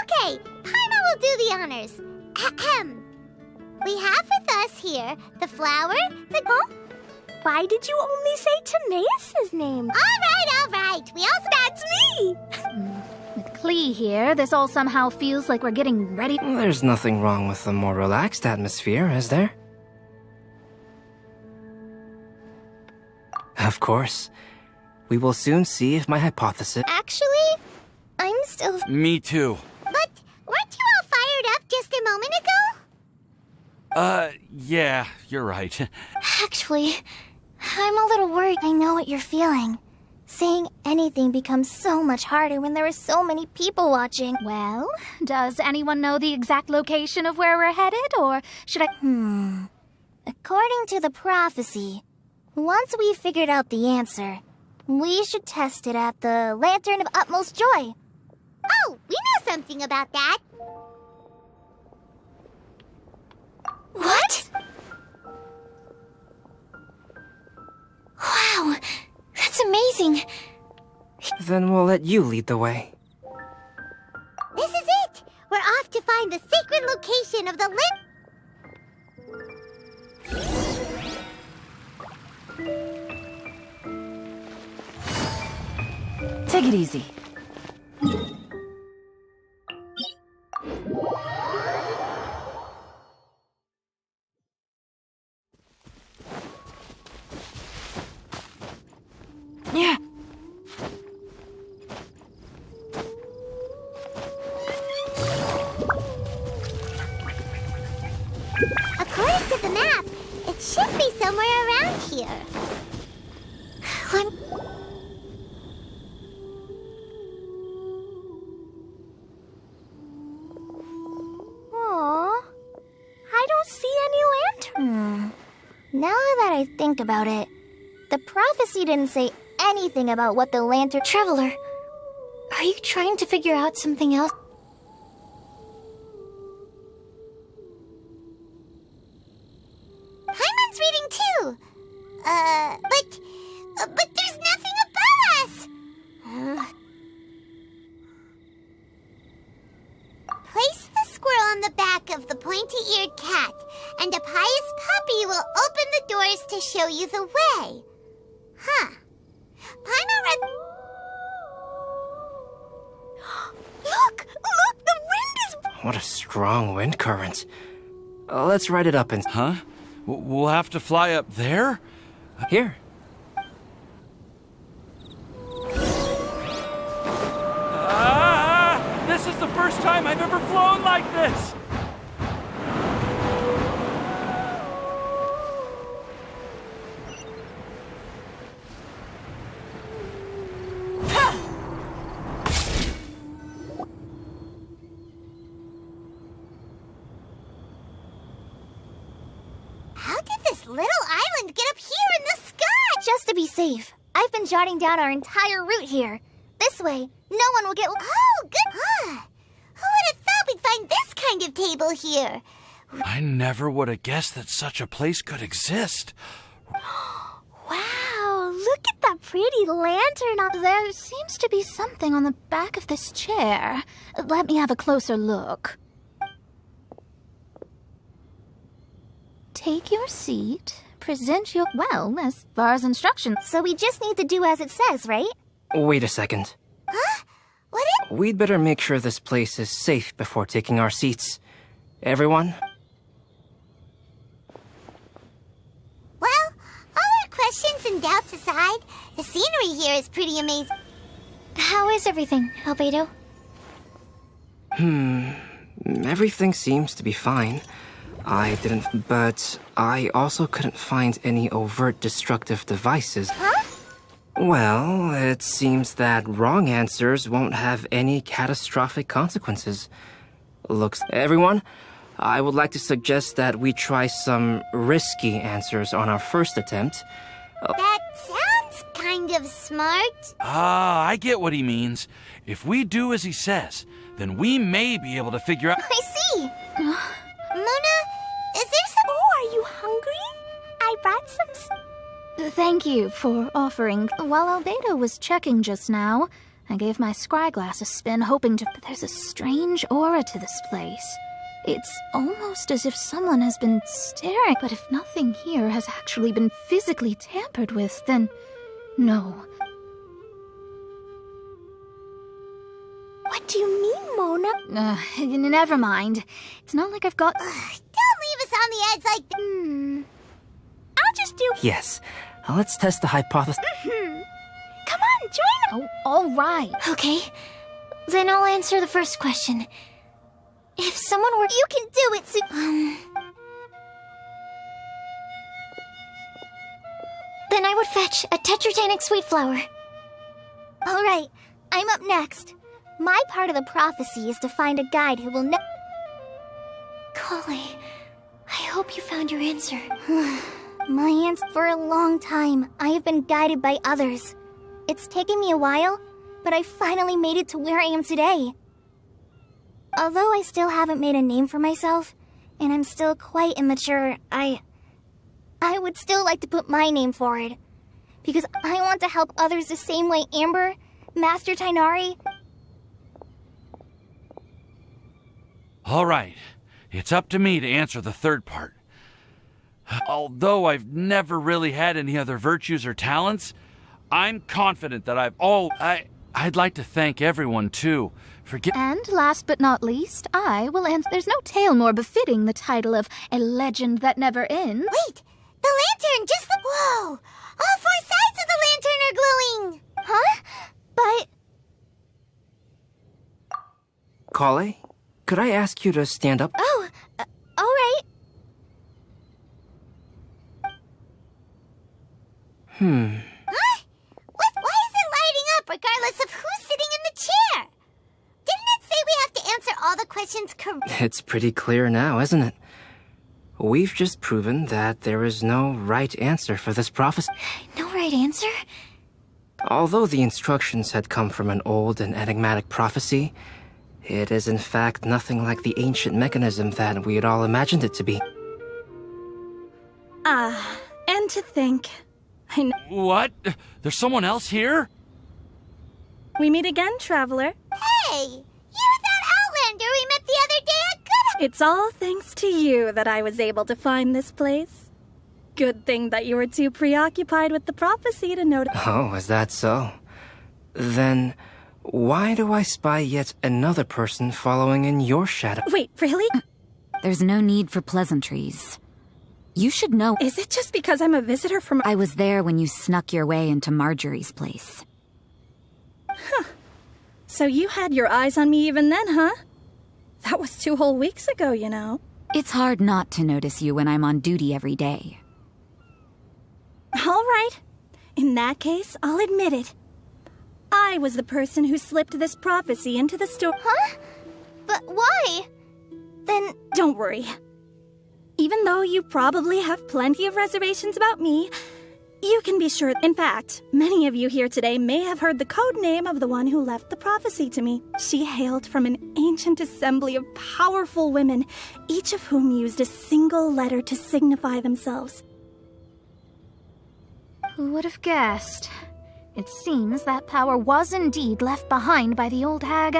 Okay, Paimon will do the honors. Ahem. We have with us here the flower, the... Huh? Why did you only say Timaeus' name? All right. We also... That's me! With Klee here, this all somehow feels like we're getting ready. There's nothing wrong with a more relaxed atmosphere, is there? Of course. We will soon see if my hypothesis... Actually, I'm still... Me too. But weren't you all fired up just a moment ago? Yeah, you're right. Actually, I'm a little worried. I know what you're feeling. Saying anything becomes so much harder when there are so many people watching. Well, does anyone know the exact location of where we're headed, or should I... According to the prophecy, once we figured out the answer, We should test it at the Lantern of Utmost Joy. Oh, we know something about that. What? Wow, that's amazing. Then we'll let you lead the way. This is it! We're off to find the sacred location of the Take it easy. Yeah. According to the map, it should be somewhere around here. Aww. I don't see any lantern. Now that I think about it, the prophecy didn't say anything about what the lantern... Traveler, are you trying to figure out something else? Paimon's reading too. But there's nothing above us. Place the squirrel on the back of the pointy-eared cat, and a pious puppy will open the doors to show you the way. Huh. Paimon read... Look! Look! The wind is... What a strong wind current. Let's ride it up and... Huh? We'll have to fly up there? Here. This is the first time I've ever flown like this! How did this little island get up here in the sky? Just to be safe, I've been jotting down our entire route here. This way, no one will get... Oh, good. Who would have thought we'd find this kind of table here? I never would have guessed that such a place could exist. Wow, look at that pretty lantern. There seems to be something on the back of this chair. Let me have a closer look. Take your seat. Present your... Well, as far as instructions. So we just need to do as it says, right? Wait a second. Huh? What is... We'd better make sure this place is safe before taking our seats. Everyone? Well, all our questions and doubts aside, the scenery here is pretty amazing. How is everything, Albedo? Everything seems to be fine. But I also couldn't find any overt destructive devices. Huh? Well, it seems that wrong answers won't have any catastrophic consequences. Everyone, I would like to suggest that we try some risky answers on our first attempt. That sounds kind of smart. I get what he means. If we do as he says, then we may be able to figure out... I see. Mona, is there some... Oh, are you hungry? I brought some... Thank you for offering. While Albedo was checking just now, I gave my scryglass a spin, hoping to... But there's a strange aura to this place. It's almost as if someone has been staring. But if nothing here has actually been physically tampered with, then... no. What do you mean, Mona? Never mind. It's not like I've got... Don't leave us on the edge like... I'll just do... Yes. Let's test the hypothesis. Come on, join us. Oh, all right. Okay. Then I'll answer the first question. If someone were... You can do it, Then I would fetch a tetratanic sweet flower. All right, I'm up next. My part of the prophecy is to find a guide who will Kali, I hope you found your answer. My answer. For a long time, I have been guided by others. It's taken me a while, but I finally made it to where I am today. Although I still haven't made a name for myself, and I'm still quite immature, I would still like to put my name forward. Because I want to help others the same way Amber, Master Tainari... All right, it's up to me to answer the third part. Although I've never really had any other virtues or talents, I'm confident that I'd like to thank everyone, too, for And last but not least, I will answer. There's no tale more befitting the title of a legend that never ends. Wait! The lantern! Just look! Whoa! All 4 sides of the lantern are glowing! Huh? But... Kale, could I ask you to stand up? Oh, alright. Huh? Why is it lighting up regardless of who's sitting in the chair? Didn't it say we have to answer all the questions correctly? It's pretty clear now, isn't it? We've just proven that there is no right answer for this prophecy. No right answer? Although the instructions had come from an old and enigmatic prophecy, it is in fact nothing like the ancient mechanism that we had all imagined it to be. And to think... What? There's someone else here? We meet again, Traveler. Hey! You're that Outlander we met the other day at Good... It's all thanks to you that I was able to find this place. Good thing that you were too preoccupied with the prophecy to notice. Oh, is that so? Then, why do I spy yet another person following in your shadow? Wait, really? There's no need for pleasantries. You should know... Is it just because I'm a visitor from... I was there when you snuck your way into Marjorie's place. Huh. So you had your eyes on me even then, huh? That was 2 whole weeks ago, you know. It's hard not to notice you when I'm on duty every day. All right. In that case, I'll admit it. I was the person who slipped this prophecy into the store. Huh? But why? Then... Don't worry. Even though you probably have plenty of reservations about me, you can be sure. In fact, many of you here today may have heard the code name of the one who left the prophecy to me. She hailed from an ancient assembly of powerful women, each of whom used a single letter to signify themselves. Who would have guessed? It seems that power was indeed left behind by the old hag.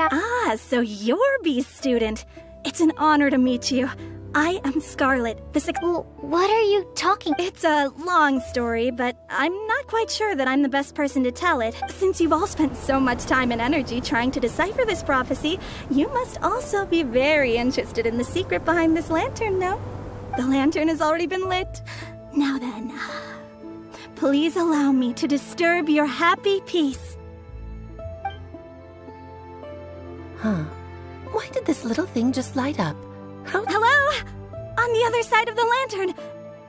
So you're B's student. It's an honor to meet you. I am Scarlet, Well, what are you talking? It's a long story, but I'm not quite sure that I'm the best person to tell it. Since you've all spent so much time and energy trying to decipher this prophecy, you must also be very interested in the secret behind this lantern, no? The lantern has already been lit. Now then, please allow me to disturb your happy peace. Huh. Why did this little thing just light up? Hello? On the other side of the lantern.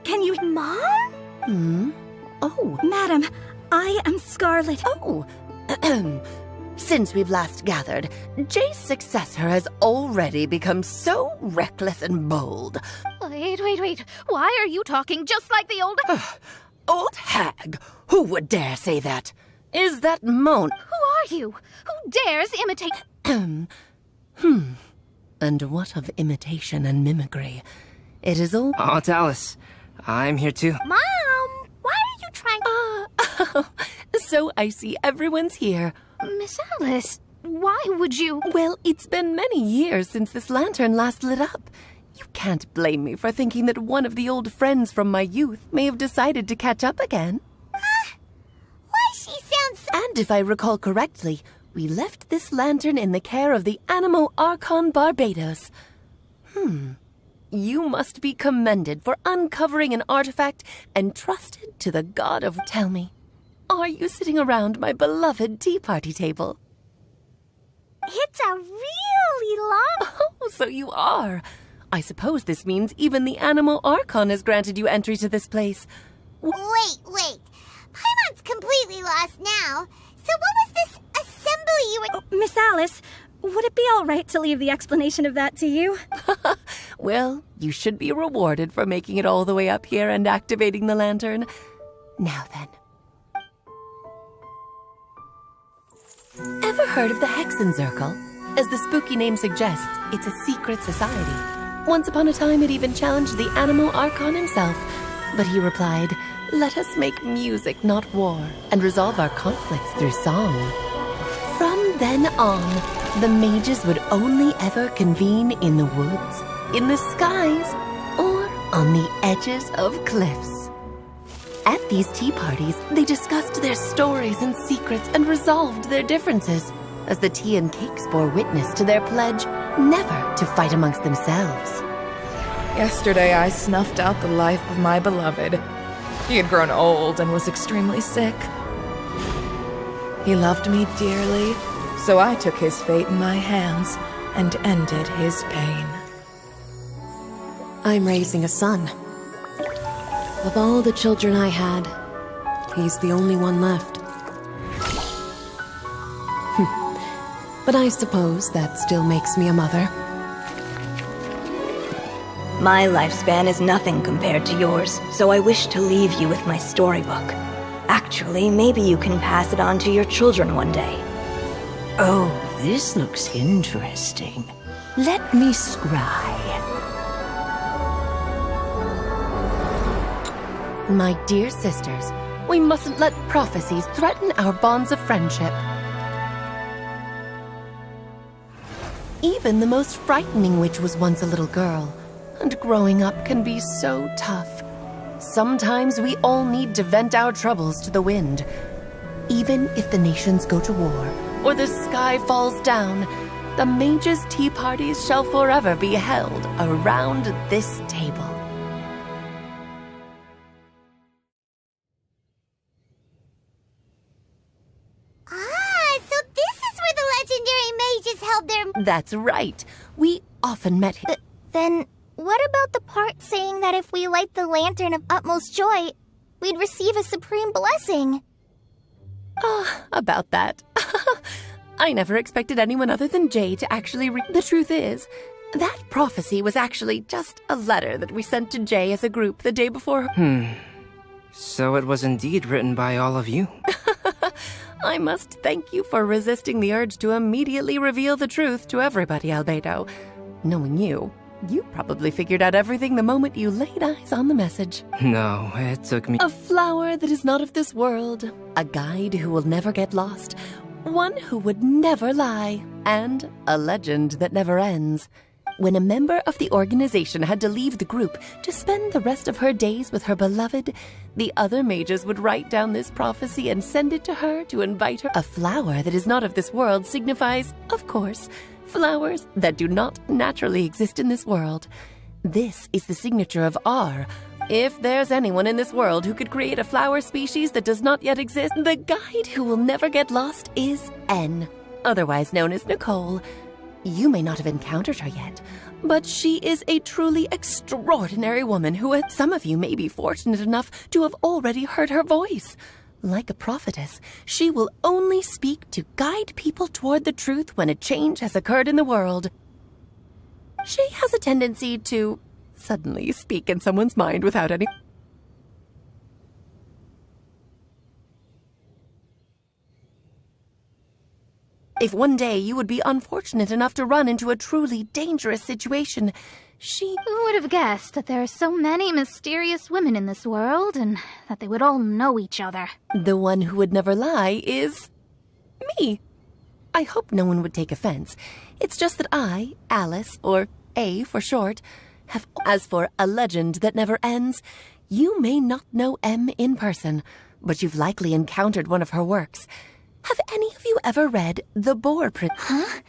Can you... Mom? Oh. Madam, I am Scarlet. Oh. Since we've last gathered, Jay's successor has already become so reckless and bold. Wait. Why are you talking just like the old... Old hag? Who would dare say that? Is that Mona? Who are you? Who dares imitate... And what of imitation and mimicry? It is all... Oh, it's Alice. I'm here too. Mom, why are you trying... So I see everyone's here. Miss Alice, why would you... Well, it's been many years since this lantern last lit up. You can't blame me for thinking that one of the old friends from my youth may have decided to catch up again. Why she sounds... And if I recall correctly, we left this lantern in the care of the Animo Archon Barbados. You must be commended for uncovering an artifact entrusted to the god of... Tell me, are you sitting around my beloved tea party table? It's a really long... Oh, so you are. I suppose this means even the Animo Archon has granted you entry to this place. Wait. Paimon's completely lost now. So what was this assembly you were... Miss Alice, would it be all right to leave the explanation of that to you? Well, you should be rewarded for making it all the way up here and activating the lantern. Now then. Ever heard of the Hexenzirkel? As the spooky name suggests, it's a secret society. Once upon a time, it even challenged the Animo Archon himself. But he replied, "Let us make music, not war, and resolve our conflicts through song." From then on, the mages would only ever convene in the woods, in the skies, or on the edges of cliffs. At these tea parties, they discussed their stories and secrets and resolved their differences, as the tea and cakes bore witness to their pledge never to fight amongst themselves. Yesterday I snuffed out the life of my beloved. He had grown old and was extremely sick. He loved me dearly, so I took his fate in my hands and ended his pain. I'm raising a son. Of all the children I had, he's the only one left. But I suppose that still makes me a mother. My lifespan is nothing compared to yours, so I wish to leave you with my storybook. Actually, maybe you can pass it on to your children one day. Oh, this looks interesting. Let me scry. My dear sisters, we mustn't let prophecies threaten our bonds of friendship. Even the most frightening witch was once a little girl, and growing up can be so tough. Sometimes we all need to vent our troubles to the wind. Even if the nations go to war, or the sky falls down, the mages' tea parties shall forever be held around this table. That's right. We often met him. Then, what about the part saying that if we light the lantern of utmost joy, we'd receive a supreme blessing? About that. I never expected anyone other than Jay to actually read. The truth is, that prophecy was actually just a letter that we sent to Jay as a group the day before. So it was indeed written by all of you. I must thank you for resisting the urge to immediately reveal the truth to everybody, Albedo. Knowing you, you probably figured out everything the moment you laid eyes on the message. No, it took me... A flower that is not of this world, a guide who will never get lost, one who would never lie, and a legend that never ends. When a member of the organization had to leave the group to spend the rest of her days with her beloved, the other mages would write down this prophecy and send it to her to invite her. A flower that is not of this world signifies, of course, flowers that do not naturally exist in this world. This is the signature of R. If there's anyone in this world who could create a flower species that does not yet exist, the guide who will never get lost is N, otherwise known as Nicole. You may not have encountered her yet, but she is a truly extraordinary woman who some of you may be fortunate enough to have already heard her voice. Like a prophetess, she will only speak to guide people toward the truth when a change has occurred in the world. She has a tendency to suddenly speak in someone's mind without any... If one day you would be unfortunate enough to run into a truly dangerous situation, Who would have guessed that there are so many mysterious women in this world, and that they would all know each other? The one who would never lie is... me. I hope no one would take offense. It's just that I, Alice, or A for short, have... As for a legend that never ends, you may not know M in person, but you've likely encountered one of her works. Have any of you ever read The Boar Prince? Huh?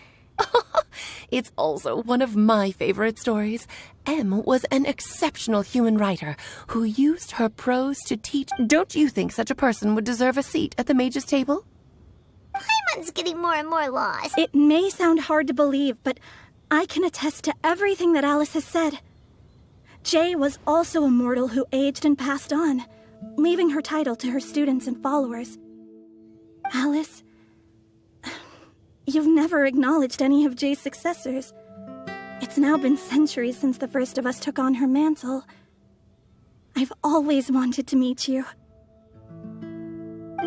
It's also one of my favorite stories. M was an exceptional human writer who used her prose to teach. Don't you think such a person would deserve a seat at the mage's table? Paimon's getting more and more lost. It may sound hard to believe, but I can attest to everything that Alice has said. Jay was also a mortal who aged and passed on, leaving her title to her students and followers. Alice, you've never acknowledged any of Jay's successors. It's now been centuries since the first of us took on her mantle. I've always wanted to meet you.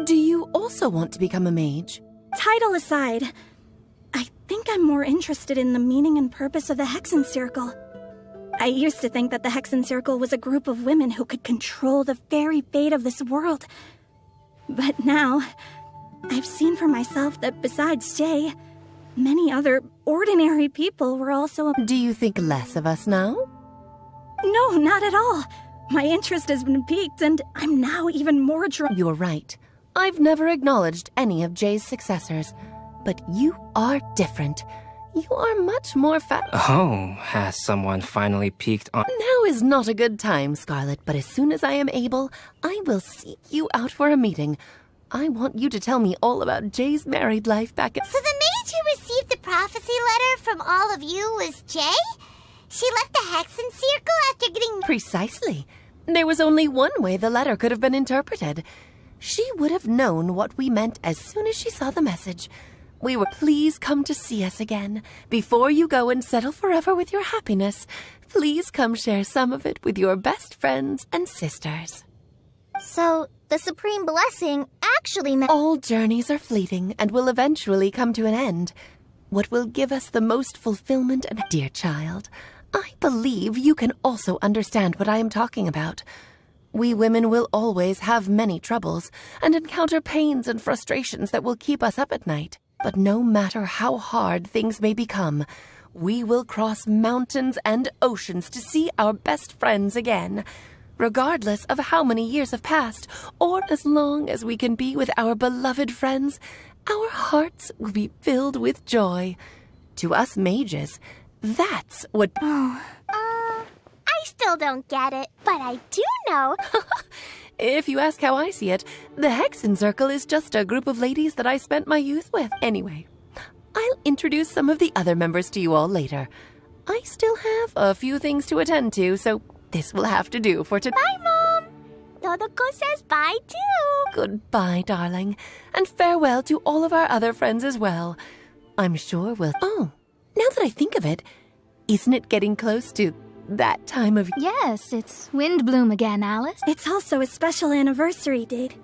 Do you also want to become a mage? title aside, I think I'm more interested in the meaning and purpose of the Hexen Circle. I used to think that the Hexen Circle was a group of women who could control the very fate of this world. But now, I've seen for myself that besides Jay, many other ordinary people were also... Do you think less of us now? No, not at all. My interest has been piqued, and I'm now even more drawn... You're right. I've never acknowledged any of Jay's successors, but you are different. You are much more Oh, has someone finally peeked on... Now is not a good time, Scarlet, but as soon as I am able, I will seek you out for a meeting. I want you to tell me all about Jay's married life back at... So the maid who received the prophecy letter from all of you was Jay? She left the Hexen Circle after getting... Precisely. There was only one way the letter could have been interpreted. She would have known what we meant as soon as she saw the message. We were... Please come to see us again. Before you go and settle forever with your happiness, please come share some of it with your best friends and sisters. So, the Supreme Blessing actually meant... All journeys are fleeting and will eventually come to an end. What will give us the most fulfillment and... Dear child, I believe you can also understand what I am talking about. We women will always have many troubles and encounter pains and frustrations that will keep us up at night. But no matter how hard things may become, we will cross mountains and oceans to see our best friends again. Regardless of how many years have passed, or as long as we can be with our beloved friends, our hearts will be filled with joy. To us mages, that's what... I still don't get it, but I do know. If you ask how I see it, the Hexen Circle is just a group of ladies that I spent my youth with. Anyway, I'll introduce some of the other members to you all later. I still have a few things to attend to, so this will have to do for today. Bye, Mom! Todoko says bye, too! Goodbye, darling, and farewell to all of our other friends as well. I'm sure we'll... Oh, now that I think of it, isn't it getting close to that time of... Yes, it's Windbloom again, Alice. It's also a special anniversary date.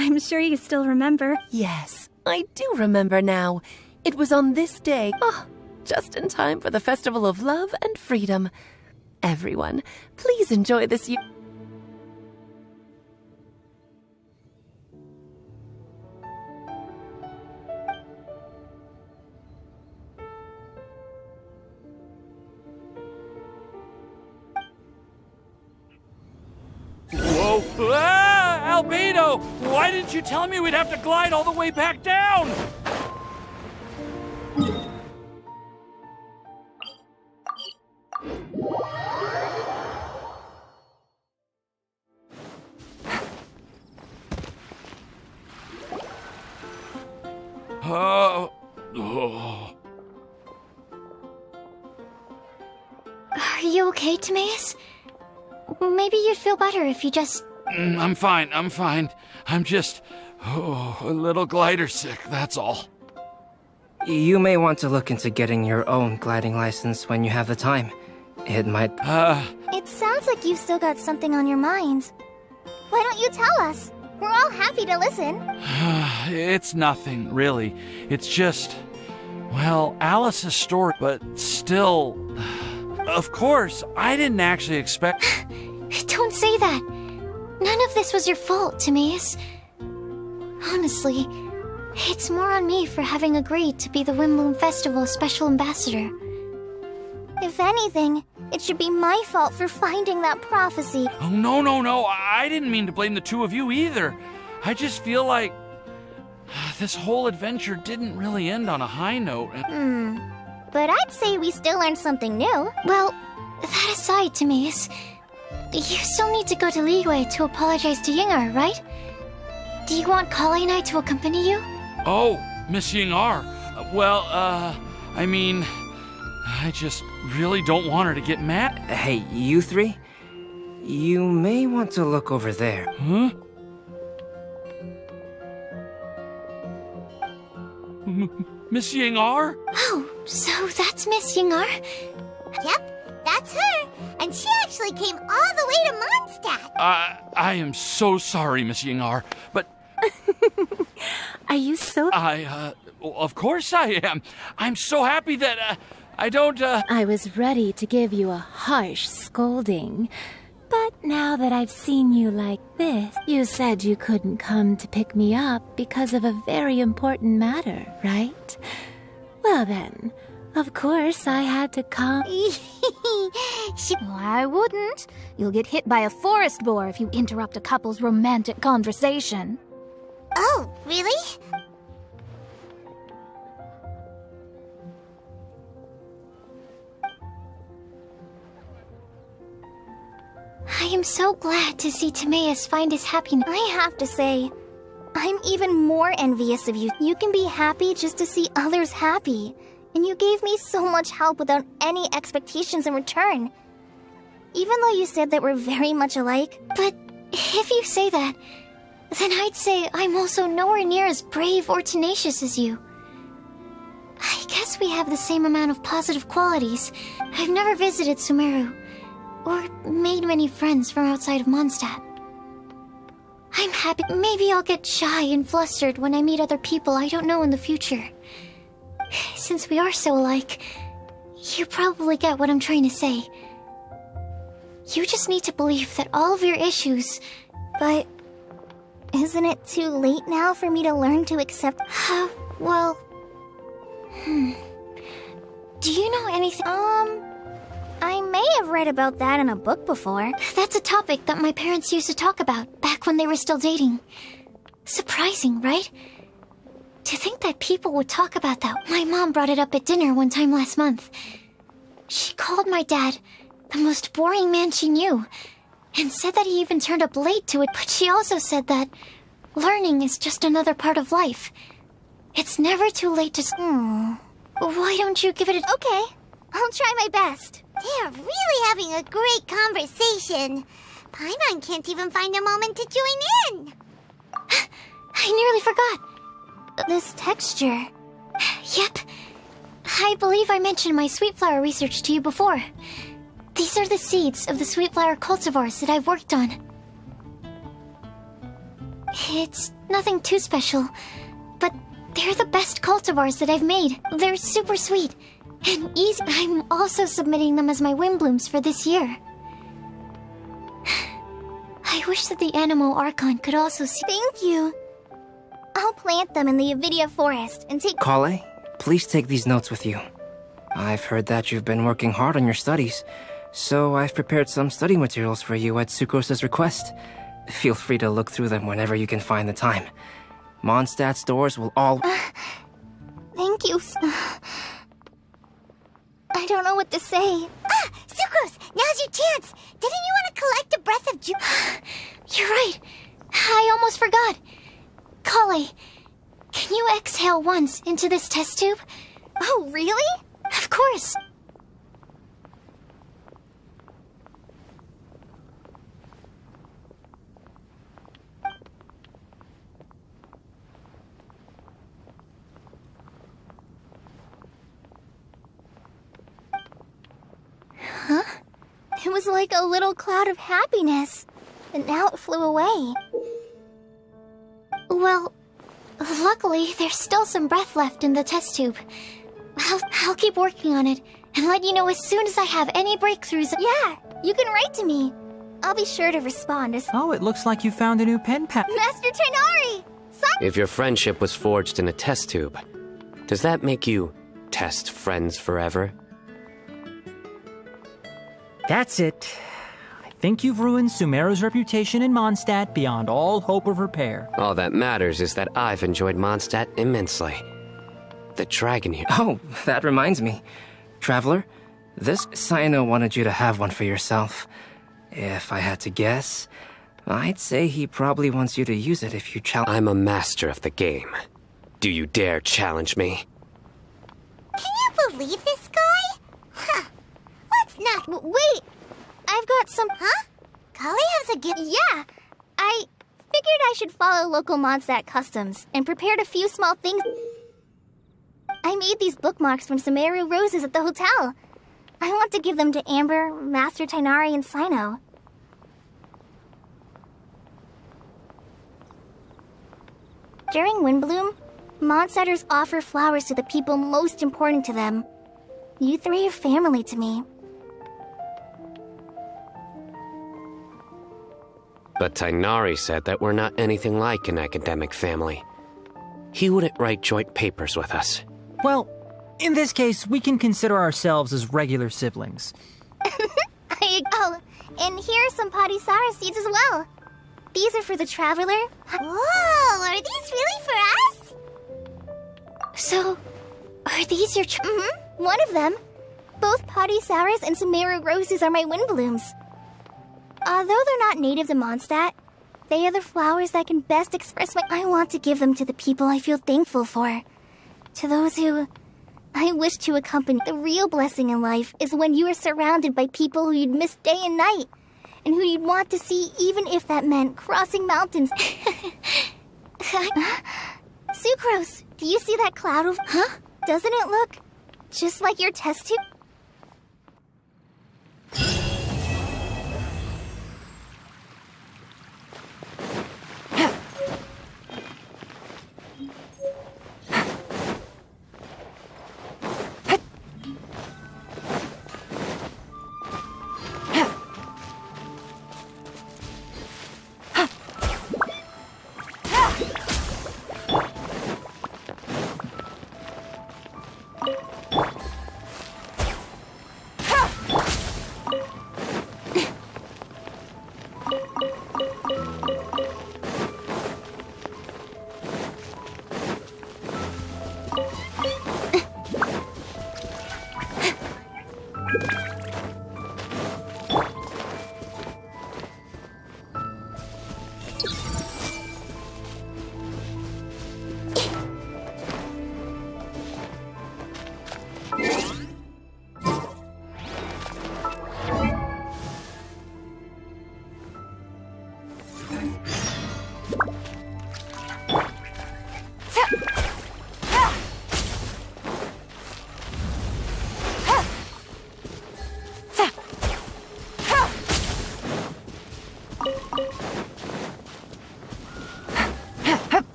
I'm sure you still remember. Yes, I do remember now. It was on this day. Just in time for the Festival of Love and Freedom. Everyone, please enjoy this year. Whoa! Ah! Albedo! Why didn't you tell me we'd have to glide all the way back down? Are you okay, Timaeus? Maybe you'd feel better if you just... I'm fine. I'm just a little glider sick, that's all. You may want to look into getting your own gliding license when you have the time. It might... It sounds like you've still got something on your mind. Why don't you tell us? We're all happy to listen. It's nothing, really. It's just... Well, Alice's story, but still... Of course, I didn't actually expect... Don't say that. None of this was your fault, Timaeus. Honestly, it's more on me for having agreed to be the Windbloom Festival Special Ambassador. If anything, it should be my fault for finding that prophecy. Oh, no. I didn't mean to blame the two of you either. I just feel like... this whole adventure didn't really end on a high note. But I'd say we still learned something new. Well, that aside, Timaeus, you still need to go to Liyue to apologize to Yingar, right? Do you want Kali and I to accompany you? Oh, Miss Yingar. Well, I mean... I just really don't want her to get mad. Hey, you three? You may want to look over there. Huh? Miss Yingar? Oh, so that's Miss Yingar? Yep, that's her. And she actually came all the way to Mondstadt. I am so sorry, Miss Yingar, but... Are you so... Of course I am. I'm so happy that, I don't, I was ready to give you a harsh scolding. But now that I've seen you like this, you said you couldn't come to pick me up because of a very important matter, right? Well then, of course I had to come. I wouldn't. You'll get hit by a forest boar if you interrupt a couple's romantic conversation. Oh, really? I am so glad to see Timaeus find his happiness. I have to say, I'm even more envious of you. You can be happy just to see others happy. And you gave me so much help without any expectations in return. Even though you said that we're very much alike. But if you say that, then I'd say I'm also nowhere near as brave or tenacious as you. I guess we have the same amount of positive qualities. I've never visited Sumeru, or made many friends from outside of Mondstadt. I'm happy. Maybe I'll get shy and flustered when I meet other people I don't know in the future. Since we are so alike, you probably get what I'm trying to say. You just need to believe that all of your issues... But... isn't it too late now for me to learn to accept... well... Do you know anything... I may have read about that in a book before. That's a topic that my parents used to talk about back when they were still dating. Surprising, right? To think that people would talk about that. My mom brought it up at dinner one time last month. She called my dad the most boring man she knew, and said that he even turned up late to it, but she also said that learning is just another part of life. It's never too late to... Why don't you give it a... Okay, I'll try my best. They're really having a great conversation. Paimon can't even find a moment to join in. I nearly forgot. This texture. Yep. I believe I mentioned my sweet flower research to you before. These are the seeds of the sweet flower cultivars that I've worked on. It's nothing too special, but they're the best cultivars that I've made. They're super sweet and easy. I'm also submitting them as my wind blooms for this year. I wish that the Animo Archon could also see... Thank you. I'll plant them in the Avidia forest and take... Kale, please take these notes with you. I've heard that you've been working hard on your studies, so I've prepared some study materials for you at Sucrose's request. Feel free to look through them whenever you can find the time. Mondstadt stores will all... Thank you. I don't know what to say. Sucrose, now's your chance. Didn't you want to collect a breath of juice? You're right. I almost forgot. Kale, can you exhale once into this test tube? Oh, really? Of course. Huh? It was like a little cloud of happiness, and now it flew away. Well, luckily, there's still some breath left in the test tube. I'll keep working on it, and let you know as soon as I have any breakthroughs. Yeah, you can write to me. I'll be sure to respond as... Oh, it looks like you found a new pen pal. Master Tainari! If your friendship was forged in a test tube, does that make you test friends forever? That's it. I think you've ruined Sumeru's reputation in Mondstadt beyond all hope of repair. All that matters is that I've enjoyed Mondstadt immensely. The dragon here... Oh, that reminds me. Traveler, this Saino wanted you to have one for yourself. If I had to guess, I'd say he probably wants you to use it if you challenge... I'm a master of the game. Do you dare challenge me? Can you believe this guy? Huh. Let's not... Wait! I've got some... Huh? Kale has a gift... Yeah! I figured I should follow local Mondstadt customs and prepared a few small things. I made these bookmarks from Sumeru roses at the hotel. I want to give them to Amber, Master Tainari, and Sino. During Windbloom, Mondstadters offer flowers to the people most important to them. You three are family to me. But Tainari said that we're not anything like an academic family. He wouldn't write joint papers with us. Well, in this case, we can consider ourselves as regular siblings. Oh, and here are some Padisara seeds as well. These are for the Traveler. Whoa, are these really for us? So, are these your one of them. Both Padisaras and Sumeru roses are my Windblooms. Although they're not native to Mondstadt, they are the flowers that can best express what I want to give them to the people I feel thankful for. To those who I wish to accompany. The real blessing in life is when you are surrounded by people who you'd miss day and night, and who you'd want to see even if that meant crossing mountains. Sucrose, do you see that cloud over? Huh? Doesn't it look just like your test tube?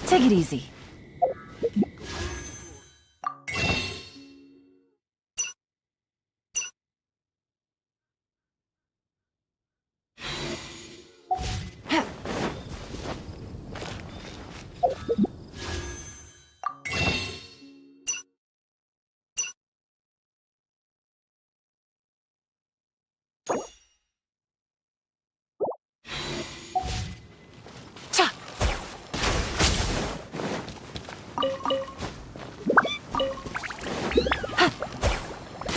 Take it easy.